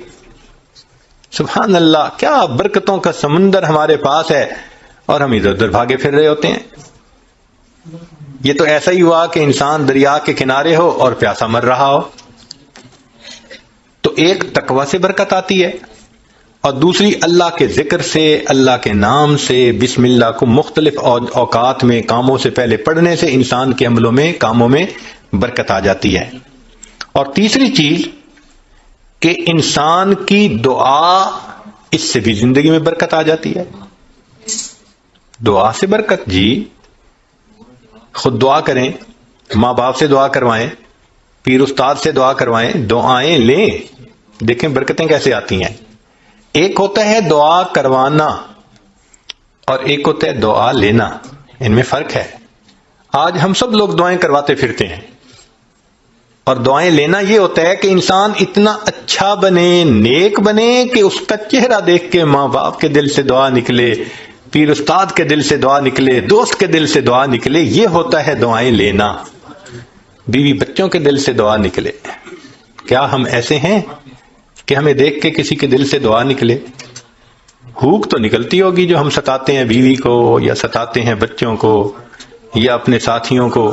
A: سبحان اللہ، کیا برکتوں کا سمندر ہمارے پاس ہے اور ہم ادھر ادھر بھاگے پھر رہے ہوتے ہیں۔ یہ تو ایسا ہی ہوا کہ انسان دریا کے کنارے ہو اور پیاسا مر رہا ہو۔ تو ایک تقوی سے برکت آتی ہے، اور دوسری اللہ کے ذکر سے، اللہ کے نام سے، بسم اللہ کو مختلف اوقات میں کاموں سے پہلے پڑھنے سے انسان کے عملوں میں، کاموں میں برکت آ جاتی ہے۔ اور تیسری چیز کہ انسان کی دعا، اس سے بھی زندگی میں برکت آ جاتی ہے۔ دعا سے برکت؟ جی، خود دعا کریں، ماں باپ سے دعا کروائیں، پیر استاد سے دعا کروائیں، دعائیں لیں، دیکھیں برکتیں کیسے آتی ہیں۔ ایک ہوتا ہے دعا کروانا اور ایک ہوتا ہے دعا لینا، ان میں فرق ہے۔ آج ہم سب لوگ دعائیں کرواتے پھرتے ہیں، اور دعائیں لینا یہ ہوتا ہے کہ انسان اتنا اچھا بنے، نیک بنے کہ اس کا چہرہ دیکھ کے ماں باپ کے دل سے دعا نکلے، پیر استاد کے دل سے دعا نکلے، دوست کے دل سے دعا نکلے، یہ ہوتا ہے دعائیں لینا۔ بیوی بچوں کے دل سے دعا نکلے، کیا ہم ایسے ہیں کہ ہمیں دیکھ کے کسی کے دل سے دعا نکلے؟ ہوک تو نکلتی ہوگی جو ہم ستاتے ہیں بیوی کو یا ستاتے ہیں بچوں کو یا اپنے ساتھیوں کو،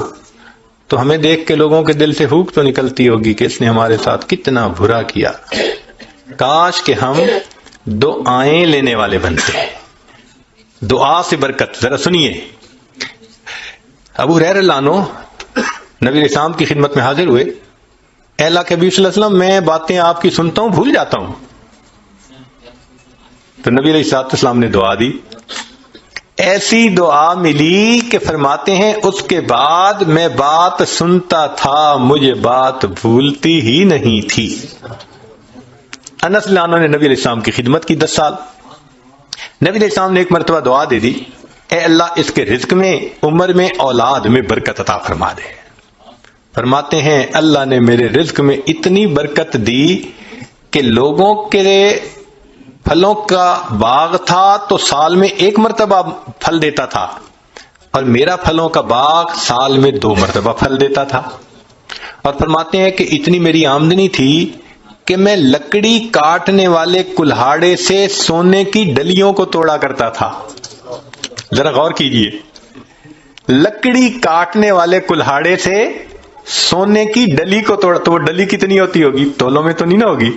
A: تو ہمیں دیکھ کے لوگوں کے دل سے ہوک تو نکلتی ہوگی کہ اس نے ہمارے ساتھ کتنا برا کیا۔ کاش کہ ہم دعائیں لینے والے بنتے ہیں، دعا سے برکت۔ ذرا سنیے، ابو ہریرہ رضی اللہ عنہ نبی علیہ السلام کی خدمت میں حاضر ہوئے، اے اللہ کے حبیب صلی اللہ علیہ وسلم، میں باتیں آپ کی سنتا ہوں بھول جاتا ہوں۔ تو نبی علیہ السلام نے دعا دی، ایسی دعا ملی کہ فرماتے ہیں اس کے بعد میں بات سنتا تھا، مجھے بات بھولتی ہی نہیں تھی۔ انس رضی اللہ عنہ نے نبی علیہ السلام کی خدمت کی 10 سال۔ نبی علیہ السلام نے ایک مرتبہ دعا دے دی، اے اللہ اس کے رزق میں، عمر میں، اولاد میں برکت عطا فرما دے۔ فرماتے ہیں اللہ نے میرے رزق میں اتنی برکت دی کہ لوگوں کے پھلوں کا باغ تھا تو سال میں 1 مرتبہ پھل دیتا تھا، اور میرا پھلوں کا باغ سال میں 2 مرتبہ پھل دیتا تھا۔ اور فرماتے ہیں کہ اتنی میری آمدنی تھی کہ میں لکڑی کاٹنے والے کلہاڑے سے سونے کی ڈلیوں کو توڑا کرتا تھا۔ ذرا غور کیجئے، لکڑی کاٹنے والے کلہاڑے سے سونے کی ڈلی کو توڑا، تو وہ ڈلی کتنی ہوتی ہوگی؟ تولوں میں تو نہیں نہ ہوگی،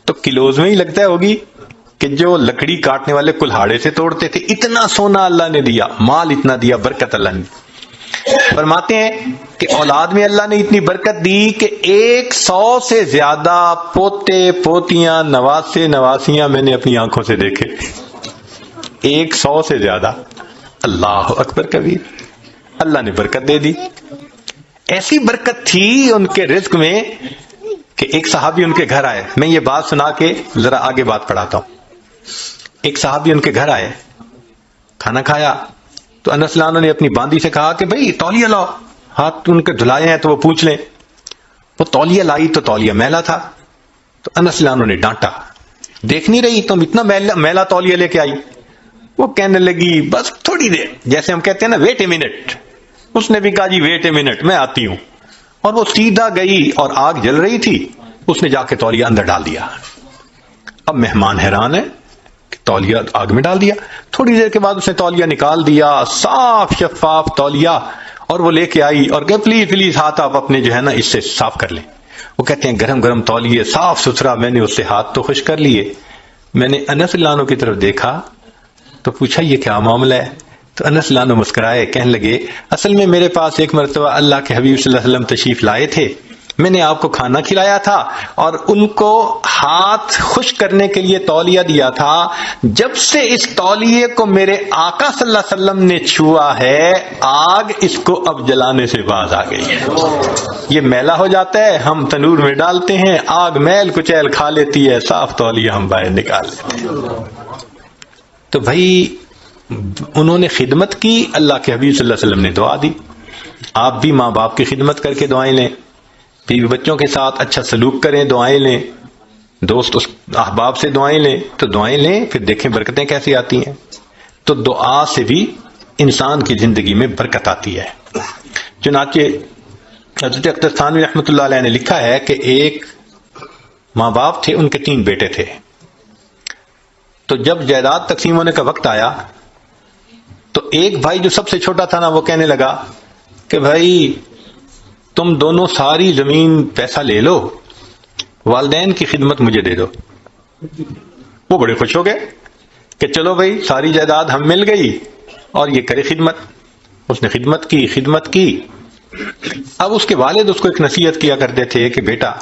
A: تو کلوز میں ہی لگتا ہے ہوگی، کہ جو لکڑی کاٹنے والے کلہاڑے سے توڑتے تھے۔ اتنا سونا اللہ نے دیا، مال اتنا دیا، برکت اللہ نے۔ فرماتے ہیں کہ اولاد میں اللہ نے اتنی برکت دی کہ 100 سے زیادہ پوتے پوتیاں نواسے نواسیاں میں نے اپنی آنکھوں سے دیکھے۔ 100 سے زیادہ، اللہ اکبر کبیر، اللہ نے برکت دے دی۔ ایسی برکت تھی ان کے رزق میں کہ ایک صحابی ان کے گھر آئے، میں یہ بات سنا کے ذرا آگے بات پڑھاتا ہوں۔ ایک صحابی ان کے گھر آئے، کھانا کھایا تو انس رضی اللہ عنہ نے اپنی باندی سے کہا کہ بھئی تولیہ لاؤ، ہاتھ ان کے دھلائے ہیں تو وہ پوچھ لیں۔ وہ تولیہ لائی تو تولیہ میلا تھا، تو انس رضی اللہ عنہ نے ڈانٹا، دیکھ نہیں رہی تم اتنا میلا تولیہ لے کے آئی؟ وہ کہنے لگی بس تھوڑی دیر، جیسے ہم کہتے ہیں نا ویٹ اے منٹ، اس نے بھی کہا جی ویٹ اے منٹ، میں آتی ہوں۔ اور وہ سیدھا گئی اور آگ جل رہی تھی، اس نے جا کے تولیہ اندر ڈال دیا۔ اب مہمان حیران ہے کہ تولیہ آگ میں ڈال دیا۔ تھوڑی دیر کے بعد اس نے تولیہ نکال دیا، صاف شفاف تولیہ، اور وہ لے کے آئی اور کہ پلیز پلیز ہاتھ آپ اپنے جو ہے نا اس سے صاف کر لیں۔ وہ کہتے ہیں گرم گرم تولیے، صاف ستھرا، میں نے اس سے ہاتھ تو خشک کر لیے۔ میں نے انس رضی اللہ عنہ کی طرف دیکھا تو پوچھا یہ کیا معاملہ ہے؟ تو انس رضی اللہ عنہ مسکرائے، کہنے لگے اصل میں میرے پاس ایک مرتبہ اللہ کے حبیب صلی اللہ علیہ وسلم تشریف لائے تھے، میں نے آپ کو کھانا کھلایا تھا اور ان کو ہاتھ خشک کرنے کے لیے تولیہ دیا تھا۔ جب سے اس تولیے کو میرے آقا صلی اللہ علیہ وسلم نے چھوا ہے، آگ اس کو اب جلانے سے باز آ گئی ہے۔ یہ میلا ہو جاتا ہے، ہم تنور میں ڈالتے ہیں، آگ میل کچیل کھا لیتی ہے، صاف تولیہ ہم باہر نکال لیتے ہیں۔ تو بھائی انہوں نے خدمت کی، اللہ کے حبیب صلی اللہ علیہ وسلم نے دعا دی۔ آپ بھی ماں باپ کی خدمت کر کے دعائیں لیں، بیوی بچوں کے ساتھ اچھا سلوک کریں، دعائیں لیں، دوست احباب سے دعائیں لیں، تو دعائیں لیں، پھر دیکھیں برکتیں کیسی آتی ہیں۔ تو دعا سے بھی انسان کی زندگی میں برکت آتی ہے۔ چنانچہ حضرت اختر ثانوی رحمۃ اللہ علیہ نے لکھا ہے کہ ایک ماں باپ تھے، ان کے 3 بیٹے تھے۔ تو جب جائیداد تقسیم ہونے کا وقت آیا تو ایک بھائی جو سب سے چھوٹا تھا نا، وہ کہنے لگا کہ بھائی تم دونوں ساری زمین پیسہ لے لو، والدین کی خدمت مجھے دے دو۔ وہ بڑے خوش ہو گئے کہ چلو بھائی ساری جائیداد ہم مل گئی اور یہ کرے خدمت۔ اس نے خدمت کی۔ اب اس کے والد اس کو ایک نصیحت کیا کرتے تھے کہ بیٹا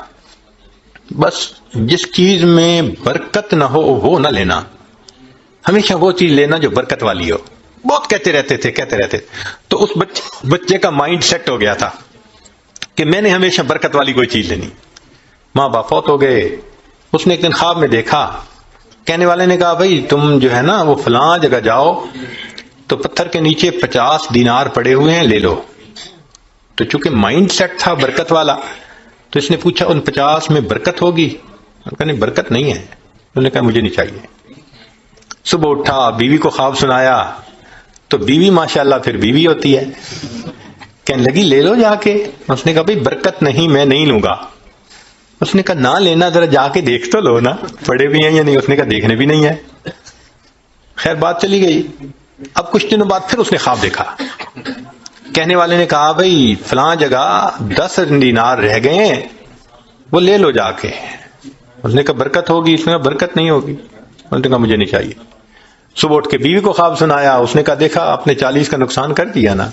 A: بس جس چیز میں برکت نہ ہو وہ نہ لینا، ہمیشہ وہ چیز لینا جو برکت والی ہو. بہت کہتے رہتے. تو اس بچے کا مائنڈ سیٹ ہو گیا تھا کہ میں نے ہمیشہ برکت والی کوئی چیز لینی. ماں باپ فوت ہو گئے. اس نے ایک دن خواب میں دیکھا, کہنے والے نے کہا بھائی تم جو ہے نا وہ فلاں جگہ جاؤ تو پتھر کے نیچے 50 دینار پڑے ہوئے ہیں, لے لو. تو چونکہ مائنڈ سیٹ تھا برکت والا, تو اس نے پوچھا ان 50 میں برکت ہوگی؟ انہوں نے کہا نہیں برکت نہیں ہے. انہوں نے کہا مجھے نہیں چاہیے. صبح اٹھا, بیوی کو خواب سنایا, تو بیوی ماشاءاللہ پھر بیوی ہوتی ہے, کہنے لگی لے لو جا کے. اس نے کہا بھائی برکت نہیں, میں نہیں لوں گا. اس نے کہا نہ لینا, ذرا جا کے دیکھ تو لو نا پڑے بھی ہیں یا نہیں. اس نے کہا دیکھنے بھی نہیں ہے. خیر بات چلی گئی. اب کچھ دنوں بعد پھر اس نے خواب دیکھا. کہنے والے نے کہا بھائی فلاں جگہ 10 دینار رہ گئے ہیں, وہ لے لو جا کے. اس نے کہا برکت ہوگی؟ اس نے کہا برکت نہیں ہوگی. اس نے کہا مجھے نہیں چاہیے. صبح اٹھ کے بیوی کو خواب سنایا. اس نے کہا دیکھا آپ نے 40 کا نقصان کر دیا نا,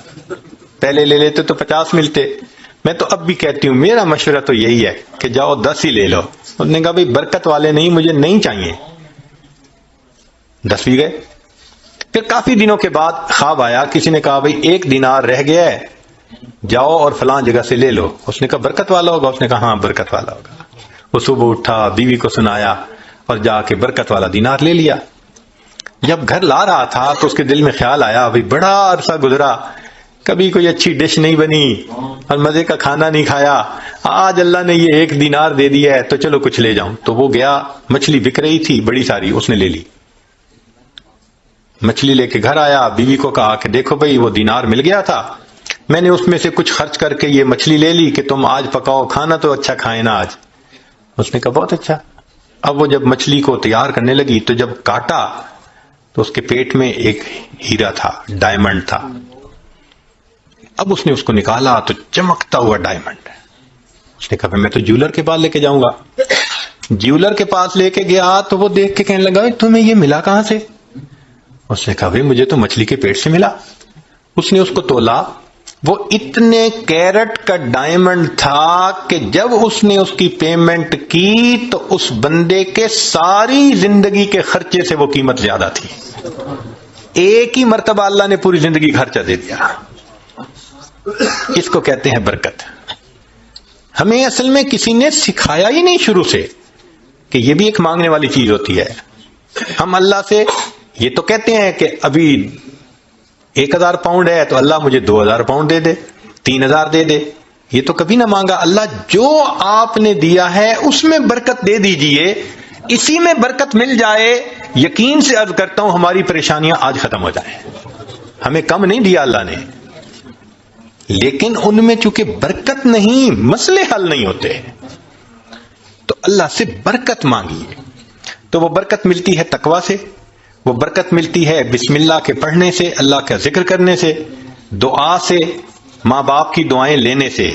A: پہلے لے لیتے تو 50 ملتے. میں تو اب بھی کہتی ہوں میرا مشورہ تو یہی ہے کہ جاؤ 10 ہی لے لو. اس نے کہا بھائی برکت والے نہیں, مجھے نہیں چاہیے. 10 بھی گئے. پھر کافی دنوں کے بعد خواب آیا, کسی نے کہا بھائی 1 دینار رہ گیا ہے, جاؤ اور فلاں جگہ سے لے لو. اس نے کہا برکت والا ہوگا؟ اس نے کہا ہاں برکت والا ہوگا. وہ صبح اٹھا, بیوی کو سنایا اور جا کے برکت والا دینار لے لیا. جب گھر لا رہا تھا تو اس کے دل میں خیال آیا بھائی بڑا عرصہ گزرا, کبھی کوئی اچھی ڈش نہیں بنی اور مزے کا کھانا نہیں کھایا, آج اللہ نے یہ 1 دینار دے دیا ہے تو چلو کچھ لے جاؤں. تو وہ گیا, مچھلی بک رہی تھی بڑی ساری, اس نے لے لی. مچھلی لے کے گھر آیا, بیوی کو کہا کہ دیکھو بھائی وہ دینار مل گیا تھا, میں نے اس میں سے کچھ خرچ کر کے یہ مچھلی لے لی کہ تم آج پکاؤ, کھانا تو اچھا کھائے نا آج. اس نے کہا بہت اچھا. اب وہ جب مچھلی کو تیار کرنے لگی تو جب کاٹا تو اس کے پیٹ میں ایک ہیرا تھا, ڈائمنڈ تھا. اب اس نے اس کو نکالا تو چمکتا ہوا ڈائمنڈ. اس نے کہا میں تو جیولر کے پاس لے کے جاؤں گا. جیولر کے پاس لے کے گیا تو وہ دیکھ کے کہنے لگا تمہیں یہ ملا کہاں سے؟ اس نے کہا بھائی مجھے تو مچھلی کے پیٹ سے ملا. اس نے اس کو تولا, وہ اتنے کیرٹ کا ڈائمنڈ تھا کہ جب اس نے اس کی پیمنٹ کی تو اس بندے کے ساری زندگی کے خرچے سے وہ قیمت زیادہ تھی. ایک ہی مرتبہ اللہ نے پوری زندگی خرچہ دے دیا. اس کو کہتے ہیں برکت. ہمیں اصل میں کسی نے سکھایا ہی نہیں شروع سے کہ یہ بھی ایک مانگنے والی چیز ہوتی ہے. ہم اللہ سے یہ تو کہتے ہیں کہ ابھی 1000 پاؤنڈ ہے تو اللہ مجھے 2000 پاؤنڈ دے دے, 3000 دے دے. یہ تو کبھی نہ مانگا, اللہ جو آپ نے دیا ہے اس میں برکت دے دیجئے, اسی میں برکت مل جائے. یقین سے عرض کرتا ہوں ہماری پریشانیاں آج ختم ہو جائیں. ہمیں کم نہیں دیا اللہ نے, لیکن ان میں چونکہ برکت نہیں, مسئلے حل نہیں ہوتے. تو اللہ سے برکت مانگیے. تو وہ برکت ملتی ہے تقوی سے, وہ برکت ملتی ہے بسم اللہ کے پڑھنے سے, اللہ کا ذکر کرنے سے, دعا سے, ماں باپ کی دعائیں لینے سے,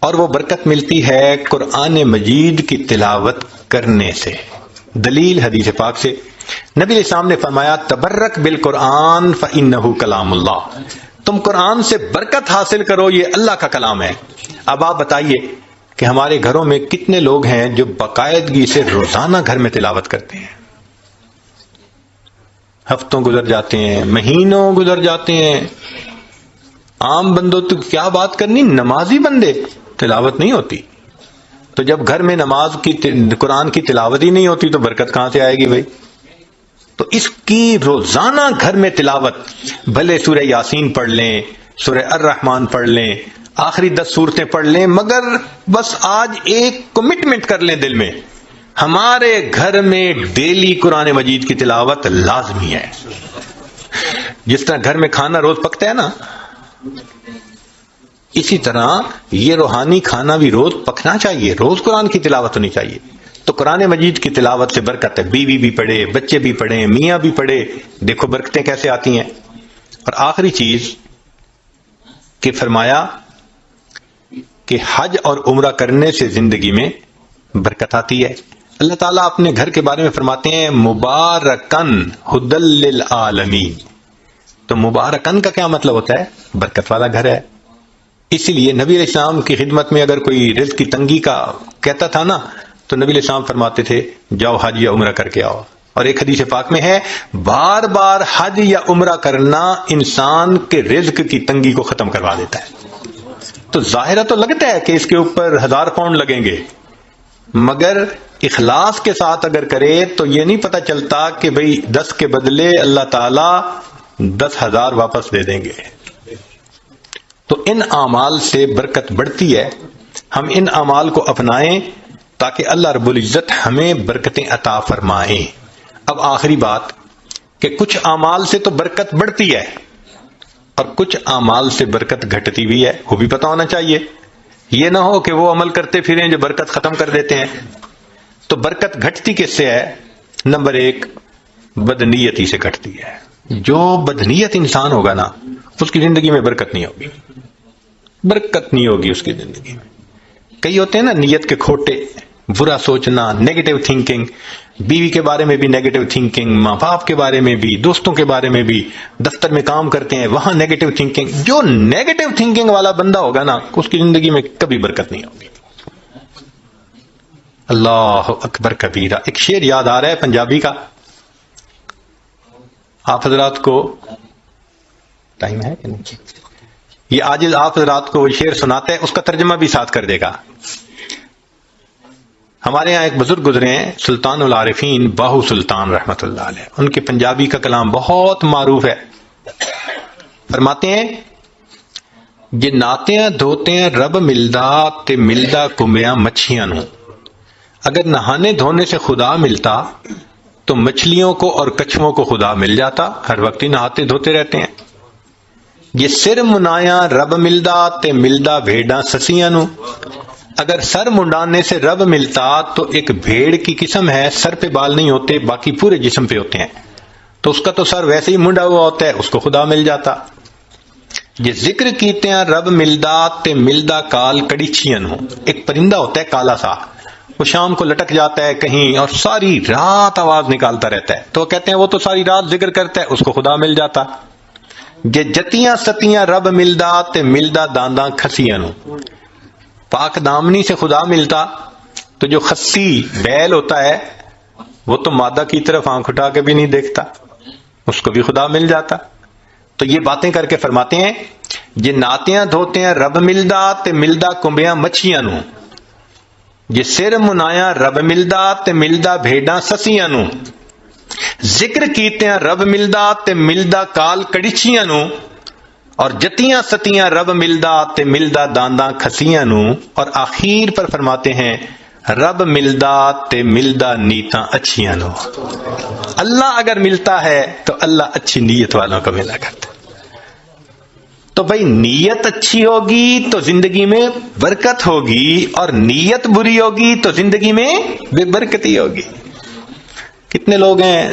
A: اور وہ برکت ملتی ہے قرآن مجید کی تلاوت کرنے سے. دلیل حدیث پاک سے نبی علیہ السلام نے فرمایا تبرک بالقرآن فإنہ کلام اللہ. تم قرآن سے برکت حاصل کرو, یہ اللہ کا کلام ہے. اب آپ بتائیے کہ ہمارے گھروں میں کتنے لوگ ہیں جو باقاعدگی سے روزانہ گھر میں تلاوت کرتے ہیں. ہفتوں گزر جاتے ہیں, مہینوں گزر جاتے ہیں. عام بندوں تو کیا بات کرنی, نمازی بندے تلاوت نہیں ہوتی. تو جب گھر میں نماز کی قرآن کی تلاوت ہی نہیں ہوتی تو برکت کہاں سے آئے گی بھائی؟ تو اس کی روزانہ گھر میں تلاوت, بھلے سورہ یاسین پڑھ لیں, سورہ الرحمن پڑھ لیں, آخری 10 سورتیں پڑھ لیں, مگر بس آج ایک کمٹمنٹ کر لیں دل میں, ہمارے گھر میں ڈیلی قرآن مجید کی تلاوت لازمی ہے. جس طرح گھر میں کھانا روز پکتا ہے نا, اسی طرح یہ روحانی کھانا بھی روز پکنا چاہیے, روز قرآن کی تلاوت ہونی چاہیے. تو قرآن مجید کی تلاوت سے برکت ہے. بیوی بھی پڑھے, بچے بھی پڑھیں, میاں بھی پڑھے, دیکھو برکتیں کیسے آتی ہیں. اور آخری چیز کہ فرمایا کہ حج اور عمرہ کرنے سے زندگی میں برکت آتی ہے. اللہ تعالیٰ اپنے گھر کے بارے میں فرماتے ہیں مبارکن ہدی للعالمین. تو مبارکن کا کیا مطلب ہوتا ہے؟ برکت والا گھر ہے. اسی لیے نبی علیہ السلام کی خدمت میں اگر کوئی رزق کی تنگی کا کہتا تھا نا, تو نبی علیہ السلام فرماتے تھے جاؤ حج یا عمرہ کر کے آؤ, اور ایک حدیث پاک میں ہے بار بار حج یا عمرہ کرنا انسان کے رزق کی تنگی کو ختم کروا دیتا ہے. تو ظاہرہ تو لگتا ہے کہ اس کے اوپر 1000 پاؤنڈ لگیں گے، مگر اخلاص کے ساتھ اگر کرے تو یہ نہیں پتہ چلتا کہ بھئی 10 کے بدلے اللہ تعالی 10,000 واپس دے دیں گے. تو ان اعمال سے برکت بڑھتی ہے. ہم ان اعمال کو اپنائیں تاکہ اللہ رب العزت ہمیں برکتیں عطا فرمائیں. اب آخری بات کہ کچھ اعمال سے تو برکت بڑھتی ہے اور کچھ اعمال سے برکت گھٹتی بھی ہے، وہ بھی پتہ ہونا چاہیے. یہ نہ ہو کہ وہ عمل کرتے پھریں جو برکت ختم کر دیتے ہیں. تو برکت گھٹتی کس سے ہے؟ نمبر 1 بدنیتی سے گھٹتی ہے. جو بدنیت انسان ہوگا نا اس کی زندگی میں برکت نہیں ہوگی، برکت نہیں ہوگی اس کی زندگی میں. کئی ہوتے ہیں نا نیت کے کھوٹے، برا سوچنا، نیگیٹو تھنکنگ، بیوی کے بارے میں بھی نیگیٹو تھنکنگ، ماں باپ کے بارے میں بھی، دوستوں کے بارے میں بھی، دفتر میں کام کرتے ہیں وہاں نیگیٹو تھنکنگ. جو نیگیٹو تھنکنگ والا بندہ ہوگا نا اس کی زندگی میں کبھی برکت نہیں ہوگی. اللہ اکبر کبیرہ. ایک شعر یاد آ رہا ہے پنجابی کا، آپ حضرات کو ٹائم ہے کہ نہیں؟ یہ آج آپ حضرات کو وہ شعر سناتے ہیں، اس کا ترجمہ بھی ساتھ کر دے گا. ہمارے یہاں ایک بزرگ گزرے ہیں سلطان العارفین باہو سلطان رحمت اللہ علیہ، ان کے پنجابی کا کلام بہت معروف ہے. فرماتے ہیں یہ ناتیاں دھوتیاں رب ملدا تے ملدا کمبیاں مچھیاں نو. اگر نہانے دھونے سے خدا ملتا تو مچھلیوں کو اور کچھووں کو خدا مل جاتا، ہر وقت ہی نہاتے دھوتے رہتے ہیں. یہ سر منایاں رب ملدا تے ملدا بھیڑاں سسیاں نو. اگر سر منڈانے سے رب ملتا تو ایک بھیڑ کی قسم ہے، سر پہ بال نہیں ہوتے باقی پورے جسم پہ ہوتے ہیں، تو اس کا تو سر ویسے ہی منڈا ہوا ہوتا ہے، اس کو خدا مل جاتا. یہ ذکر کیتے ہیں رب ملدا تے ملدا کال کڑیچیاں نو. ایک پرندہ ہوتا ہے کالا سا، وہ شام کو لٹک جاتا ہے کہیں اور ساری رات آواز نکالتا رہتا ہے، تو کہتے ہیں وہ تو ساری رات ذکر کرتا ہے، اس کو خدا مل جاتا. یہ جتیاں ستیاں رب ملدا تے ملدا دانداں کھسیاں نو. پاک دامنی سے خدا ملتا تو جو خسی بیل ہوتا ہے وہ تو مادہ کی طرف آنکھ اٹھا کے بھی نہیں دیکھتا، اس کو بھی خدا مل جاتا. تو یہ باتیں کر کے فرماتے ہیں یہ ناتیاں دھوتے ہیں رب ملدا تے ملدا کمبیاں مچھیاں نو. یہ سر منایا رب ملدا تے ملدا بھیڑاں سسیاں نو. ذکر کیتے ہیں رب ملدا تے ملدا کال کڑیچیاں نو. اور جتیاں ستیاں رب ملدا تے ملدا دانداں کھسیاں نو. اور آخر پر فرماتے ہیں رب ملدا تے ملدا نیتاں اچھیاں نو. اللہ اگر ملتا ہے تو اللہ اچھی نیت والوں کو ملا کرتا. تو بھائی نیت اچھی ہوگی تو زندگی میں برکت ہوگی، اور نیت بری ہوگی تو زندگی میں بے برکتی ہوگی. کتنے لوگ ہیں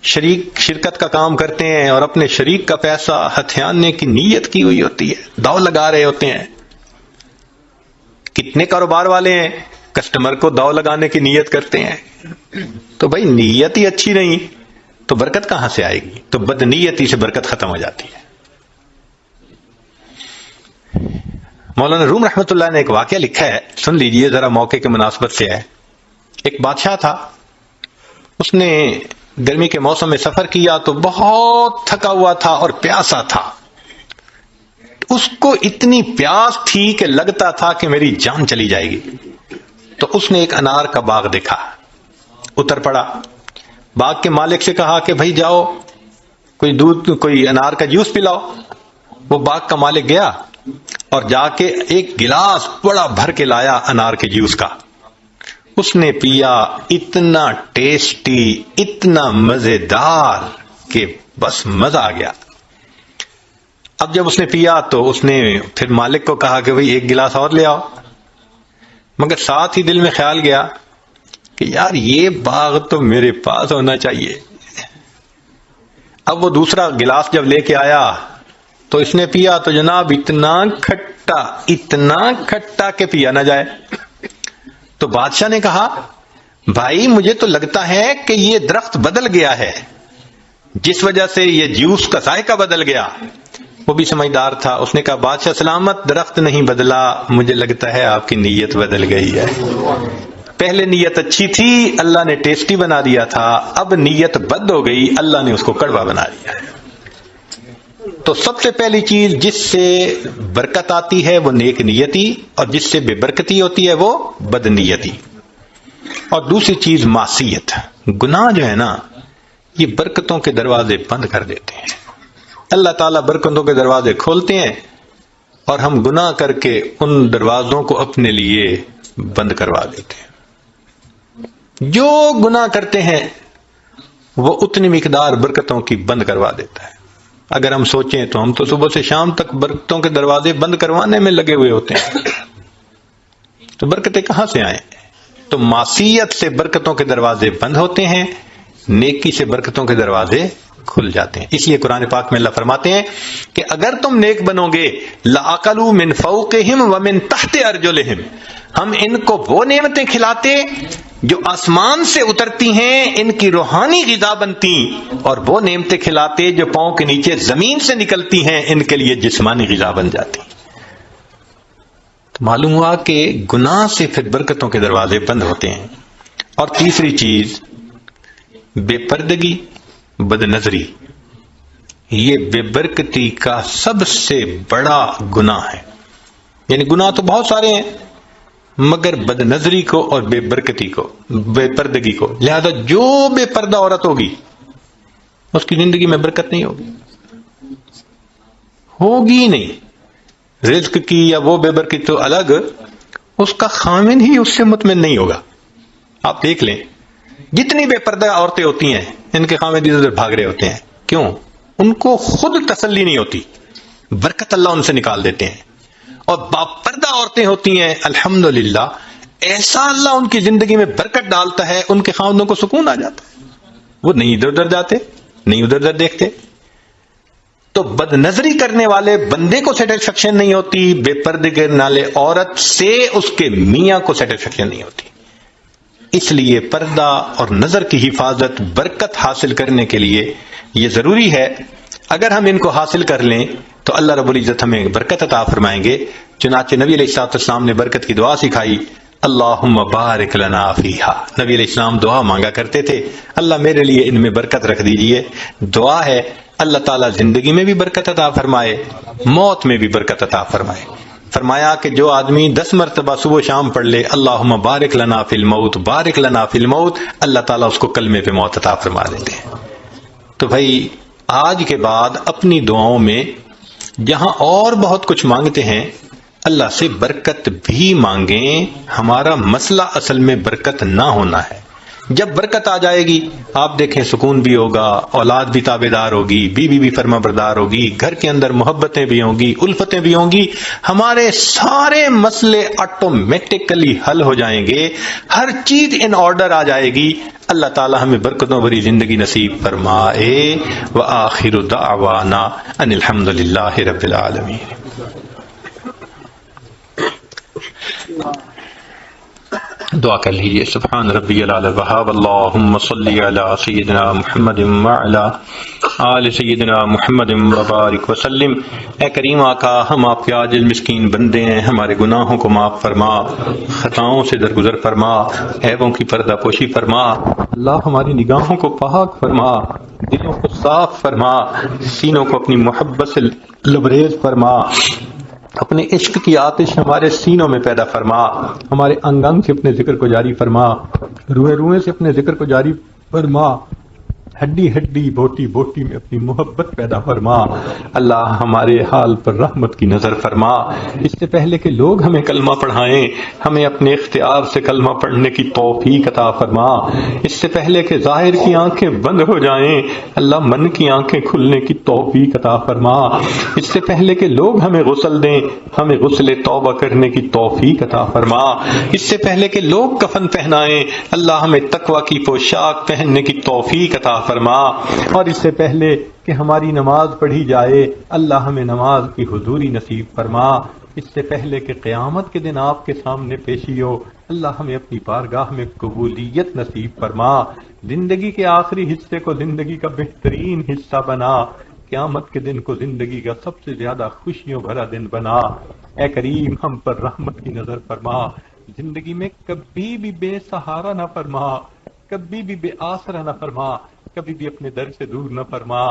A: شرکت کا کام کرتے ہیں اور اپنے شریک کا پیسہ ہتھیانے کی نیت کی ہوئی ہوتی ہے، داؤ لگا رہے ہوتے ہیں. کتنے کاروبار والے ہیں کسٹمر کو داؤ لگانے کی نیت کرتے ہیں. تو بھائی نیت ہی اچھی نہیں تو برکت کہاں سے آئے گی؟ تو بدنیتی سے برکت ختم ہو جاتی ہے. مولانا روم رحمت اللہ نے ایک واقعہ لکھا ہے، سن لیجئے ذرا، موقع کے مناسبت سے ہے. ایک بادشاہ تھا، اس نے گرمی کے موسم میں سفر کیا تو بہت تھکا ہوا تھا اور پیاسا تھا. اس کو اتنی پیاس تھی کہ لگتا تھا کہ میری جان چلی جائے گی. تو اس نے ایک انار کا باغ دیکھا، اتر پڑا، باغ کے مالک سے کہا کہ بھائی جاؤ کوئی انار کا جوس پلاؤ. وہ باغ کا مالک گیا اور جا کے ایک گلاس بڑا بھر کے لایا انار کے جوس کا. اس نے پیا، اتنا ٹیسٹی، اتنا مزیدار کہ بس مزہ آ گیا. اب جب اس نے پیا تو اس نے پھر مالک کو کہا کہ بھئی ایک گلاس اور لے آؤ، مگر ساتھ ہی دل میں خیال گیا کہ یار یہ باغ تو میرے پاس ہونا چاہیے. اب وہ دوسرا گلاس جب لے کے آیا تو اس نے پیا تو جناب اتنا کھٹا کہ پیا نہ جائے. تو بادشاہ نے کہا بھائی مجھے تو لگتا ہے کہ یہ درخت بدل گیا ہے، جس وجہ سے یہ جوس کا ذائقہ بدل گیا. وہ بھی سمجھدار تھا، اس نے کہا بادشاہ سلامت، درخت نہیں بدلا، مجھے لگتا ہے آپ کی نیت بدل گئی ہے. پہلے نیت اچھی تھی، اللہ نے ٹیسٹی بنا دیا تھا، اب نیت بد ہو گئی، اللہ نے اس کو کڑوا بنا دیا ہے۔ تو سب سے پہلی چیز جس سے برکت آتی ہے وہ نیک نیتی، اور جس سے بے برکتی ہوتی ہے وہ بد نیتی۔ اور دوسری چیز معصیت، گناہ جو ہے نا یہ برکتوں کے دروازے بند کر دیتے ہیں۔ اللہ تعالیٰ برکتوں کے دروازے کھولتے ہیں اور ہم گناہ کر کے ان دروازوں کو اپنے لیے بند کروا دیتے ہیں۔ جو گناہ کرتے ہیں وہ اتنی مقدار برکتوں کی بند کروا دیتا ہے۔ اگر ہم سوچیں تو ہم تو صبح سے شام تک برکتوں کے دروازے بند کروانے میں لگے ہوئے ہوتے ہیں، تو برکتیں کہاں سے آئیں؟ تو معصیت سے برکتوں کے دروازے بند ہوتے ہیں، نیکی سے برکتوں کے دروازے کھل جاتے ہیں۔ اس لیے قرآن پاک میں اللہ فرماتے ہیں کہ اگر تم نیک بنو گے لَأَكَلُوا مِن فَوْقِهِمْ وَمِن تَحْتِ أَرْجُلِهِمْ، ہم ان کو وہ نعمتیں کھلاتے جو آسمان سے اترتی ہیں، ان کی روحانی غذا بنتی، اور وہ نعمتیں کھلاتے جو پاؤں کے نیچے زمین سے نکلتی ہیں، ان کے لیے جسمانی غذا بن جاتی۔ تو معلوم ہوا کہ گناہ سے پھر برکتوں کے دروازے بند ہوتے ہیں۔ اور تیسری چیز بے پردگی، بد نظری، یہ بے برکتی کا سب سے بڑا گناہ ہے۔ یعنی گناہ تو بہت سارے ہیں مگر بد نظری کو اور بے برکتی کو، بے پردگی کو، لہذا جو بے پردہ عورت ہوگی اس کی زندگی میں برکت نہیں ہوگی نہیں۔ رزق کی یا وہ بے برکت تو الگ، اس کا خامن ہی اس سے مطمئن نہیں ہوگا۔ آپ دیکھ لیں جتنی بے پردہ عورتیں ہوتی ہیں ان کے خامن ادھر ادھر بھاگ رہے ہوتے ہیں، کیوں؟ ان کو خود تسلی نہیں ہوتی، برکت اللہ ان سے نکال دیتے ہیں۔ اور باپردہ عورتیں ہوتی ہیں الحمدللہ، ایسا اللہ ان کی زندگی میں برکت ڈالتا ہے، ان کے خاوندوں کو سکون آ جاتا ہے، وہ نہیں ادھر ادھر جاتے، نہیں ادھر ادھر دیکھتے۔ تو بد نظری کرنے والے بندے کو سیٹسفیکشن نہیں ہوتی، بے پردے کرنے والے عورت سے اس کے میاں کو سیٹسفیکشن نہیں ہوتی۔ اس لیے پردہ اور نظر کی حفاظت برکت حاصل کرنے کے لیے یہ ضروری ہے۔ اگر ہم ان کو حاصل کر لیں تو اللہ رب العزت ہمیں برکت عطا فرمائیں گے۔ چنانچہ نبی علیہ الصلوۃ والسلام نے برکت کی دعا سکھائی، اللہم بارک لنا فیہا۔ نبی علیہ السلام دعا مانگا کرتے تھے، اللہ میرے لیے ان میں برکت رکھ دیجئے۔ دعا ہے اللہ تعالیٰ زندگی میں بھی برکت عطا فرمائے، موت میں بھی برکت عطا فرمائے۔ فرمایا کہ جو آدمی 10 مرتبہ صبح و شام پڑھ لے اللہم بارک لنا فی الموت، بارک لنا فی الموت، اللہ تعالیٰ اس کو کلمے پہ موت عطا فرما دیتے ہیں۔ تو بھائی آج کے بعد اپنی دعاؤں میں جہاں اور بہت کچھ مانگتے ہیں اللہ سے برکت بھی مانگیں۔ ہمارا مسئلہ اصل میں برکت نہ ہونا ہے۔ جب برکت آ جائے گی آپ دیکھیں سکون بھی ہوگا، اولاد بھی تابع دار ہوگی، بیوی بھی فرما بردار ہوگی، گھر کے اندر محبتیں بھی ہوں گی، الفتیں بھی ہوں گی، ہمارے سارے مسئلے آٹومیٹکلی حل ہو جائیں گے، ہر چیز ان آرڈر آ جائے گی۔ اللہ تعالی ہمیں برکتوں بھری زندگی نصیب فرمائے۔ وآخر دعوانا ان الحمد للہ رب العالمین۔ دعا کر لیجئے۔ سبحان ربی العلی الوہاب، اللہم صلی علی سیدنا محمد وعلی آل سیدنا محمد وبارک وسلم۔ اے کریم آقا، ہم آپ کے عاجز مسکین بندے ہیں، ہمارے گناہوں کو معاف فرما، خطاؤں سے درگزر فرما، عیبوں کی پردہ پوشی فرما۔ اللہ ہماری نگاہوں کو پاک فرما، دلوں کو صاف فرما، سینوں کو اپنی محبت سے لبریز فرما، اپنے عشق کی آتش ہمارے سینوں میں پیدا فرما، ہمارے انگ انگ سے اپنے ذکر کو جاری فرما، روئے روئے سے اپنے ذکر کو جاری فرما، ہڈی ہڈی بوٹی بوٹی میں اپنی محبت پیدا فرما۔ اللہ ہمارے حال پر رحمت کی نظر فرما۔ اس سے پہلے کہ لوگ ہمیں کلمہ پڑھائیں ہمیں اپنے اختیار سے کلمہ پڑھنے کی توفیق عطا فرما۔ اس سے پہلے کہ ظاہر کی آنکھیں بند ہو جائیں اللہ من کی آنکھیں کھلنے کی توفیق عطا فرما۔ اس سے پہلے کہ لوگ ہمیں غسل دیں ہمیں غسل توبہ کرنے کی توفیق عطا فرما۔ اس سے پہلے کہ لوگ کفن پہنائیں اللہ ہمیں تقوی کی پوشاک پہننے کی توفیق عطا فرما۔ اور اس سے پہلے کہ ہماری نماز پڑھی جائے اللہ ہمیں نماز کی حضوری نصیب فرما۔ اس سے پہلے کہ قیامت کے دن آپ کے سامنے پیشی ہو اللہ ہمیں اپنی بارگاہ میں قبولیت نصیب فرما۔ زندگی کے آخری حصے کو زندگی کا بہترین حصہ بنا، قیامت کے دن کو زندگی کا سب سے زیادہ خوشیوں بھرا دن بنا۔ اے کریم ہم پر رحمت کی نظر فرما، زندگی میں کبھی بھی بے سہارا نہ فرما، کبھی بھی بے آسرا نہ فرما، کبھی بھی اپنے در سے دور نہ فرما،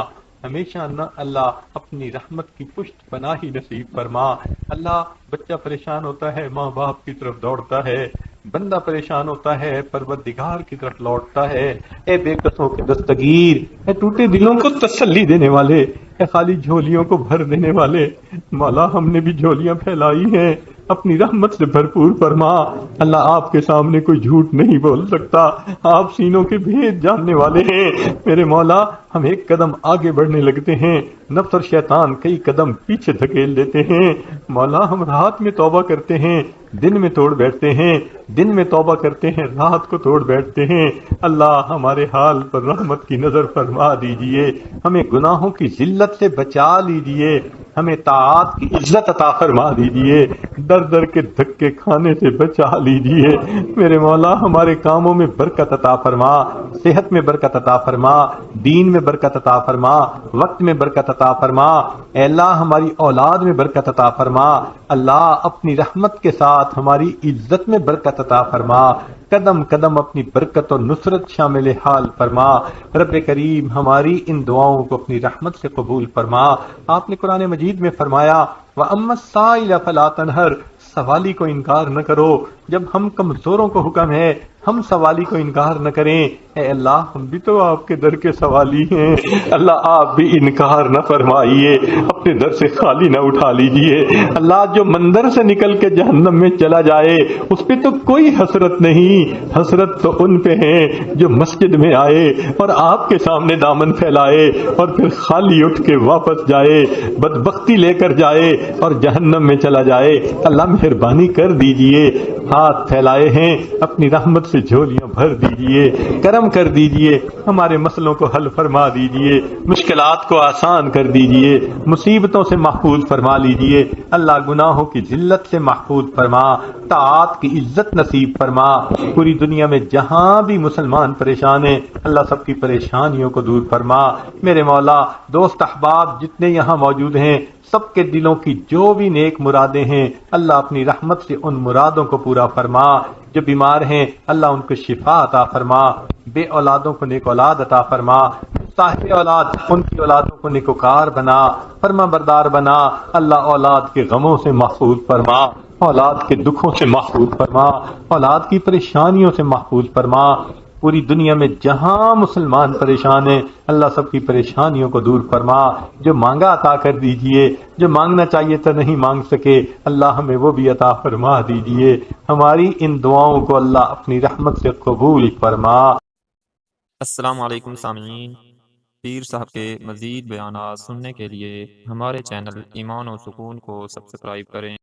A: ہمیشہ نہ اللہ اپنی رحمت کی پشت پناہی نصیب فرما۔ اللہ بچہ پریشان ہوتا ہے ماں باپ کی طرف دوڑتا ہے، بندہ پریشان ہوتا ہے پروردگار کی طرف لوٹتا ہے۔ اے بے قصوں کے دستگیر، اے ٹوٹے دلوں کو تسلی دینے والے، اے خالی جھولیوں کو بھر دینے والے، مولا ہم نے بھی جھولیاں پھیلائی ہیں، اپنی رحمت سے بھرپور فرما۔ اللہ آپ کے سامنے کوئی جھوٹ نہیں بول سکتا، آپ سینوں کے بھید جاننے والے ہیں۔ میرے مولا ہم ایک قدم آگے بڑھنے لگتے ہیں، نفس اور شیطان کئی قدم پیچھے دھکیل دیتے ہیں۔ مولا ہم رات میں توبہ کرتے ہیں، دن میں توڑ بیٹھتے ہیں، دن میں توبہ کرتے ہیں، رات کو توڑ بیٹھتے ہیں۔ اللہ ہمارے حال پر رحمت کی نظر فرما دیجئے، ہمیں گناہوں کی ذلت سے بچا لیجئے، ہمیں طاعات کی عزت عطا فرما دیجئے، در در کے دھکے کھانے سے بچا لیجئے۔ میرے مولا ہمارے کاموں میں برکت عطا فرما، صحت میں برکت عطا فرما، دین میں برکت عطا فرما، وقت میں برکت عطا فرما۔ اے اللہ ہماری اولاد میں برکت عطا فرما، اللہ اپنی رحمت کے ساتھ ہماری عزت میں برکت عطا فرما، قدم قدم اپنی برکت اور نصرت شامل حال فرما۔ رب کریم ہماری ان دعاؤں کو اپنی رحمت سے قبول فرما۔ آپ نے قرآن مجید میں فرمایا وَأَمَّا السَّائِلَ فَلَا تَنْهَرْ، سوالی کو انکار نہ کرو۔ جب ہم کمزوروں کو حکم ہے ہم سوالی کو انکار نہ کریں، اے اللہ ہم بھی تو آپ کے در کے سوالی ہیں، اللہ آپ بھی انکار نہ فرمائیے، اپنے در سے خالی نہ اٹھا لیجئے۔ اللہ جو مندر سے نکل کے جہنم میں چلا جائے اس پہ تو کوئی حسرت نہیں، حسرت تو ان پہ ہیں جو مسجد میں آئے اور آپ کے سامنے دامن پھیلائے اور پھر خالی اٹھ کے واپس جائے، بدبختی لے کر جائے اور جہنم میں چلا جائے۔ اللہ مہربانی کر دیجئے، ہاتھ پھیلائے ہیں اپنی رحمت سے جھولیاں بھر دیجئے، کرم کر دیجئے، ہمارے مسئلوں کو حل فرما دیجئے، مشکلات کو آسان کر دیجئے، مصیبتوں سے محفوظ فرما لیجئے۔ اللہ گناہوں کی ذلت سے محفوظ فرما، طاعات کی عزت نصیب فرما۔ پوری دنیا میں جہاں بھی مسلمان پریشان ہیں اللہ سب کی پریشانیوں کو دور فرما۔ میرے مولا دوست احباب جتنے یہاں موجود ہیں سب کے دلوں کی جو بھی نیک مرادیں ہیں اللہ اپنی رحمت سے ان مرادوں کو پورا فرما۔ جو بیمار ہیں اللہ ان کو شفا عطا فرما، بے اولادوں کو نیک اولاد عطا فرما، صاحب اولاد ان کی اولادوں کو نیکوکار بنا، فرما بردار بنا۔ اللہ اولاد کے غموں سے محفوظ فرما، اولاد کے دکھوں سے محفوظ فرما، اولاد کی پریشانیوں سے محفوظ فرما۔ پوری دنیا میں جہاں مسلمان پریشان ہیں اللہ سب کی پریشانیوں کو دور فرما۔ جو مانگا عطا کر دیجئے، جو مانگنا چاہیے تو نہیں مانگ سکے اللہ ہمیں وہ بھی عطا فرما دیجئے۔ ہماری ان دعاؤں کو اللہ اپنی رحمت سے قبول فرما۔
B: السلام علیکم سامعین، پیر صاحب کے مزید بیانات سننے کے لیے ہمارے چینل ایمان و سکون کو سبسکرائب کریں۔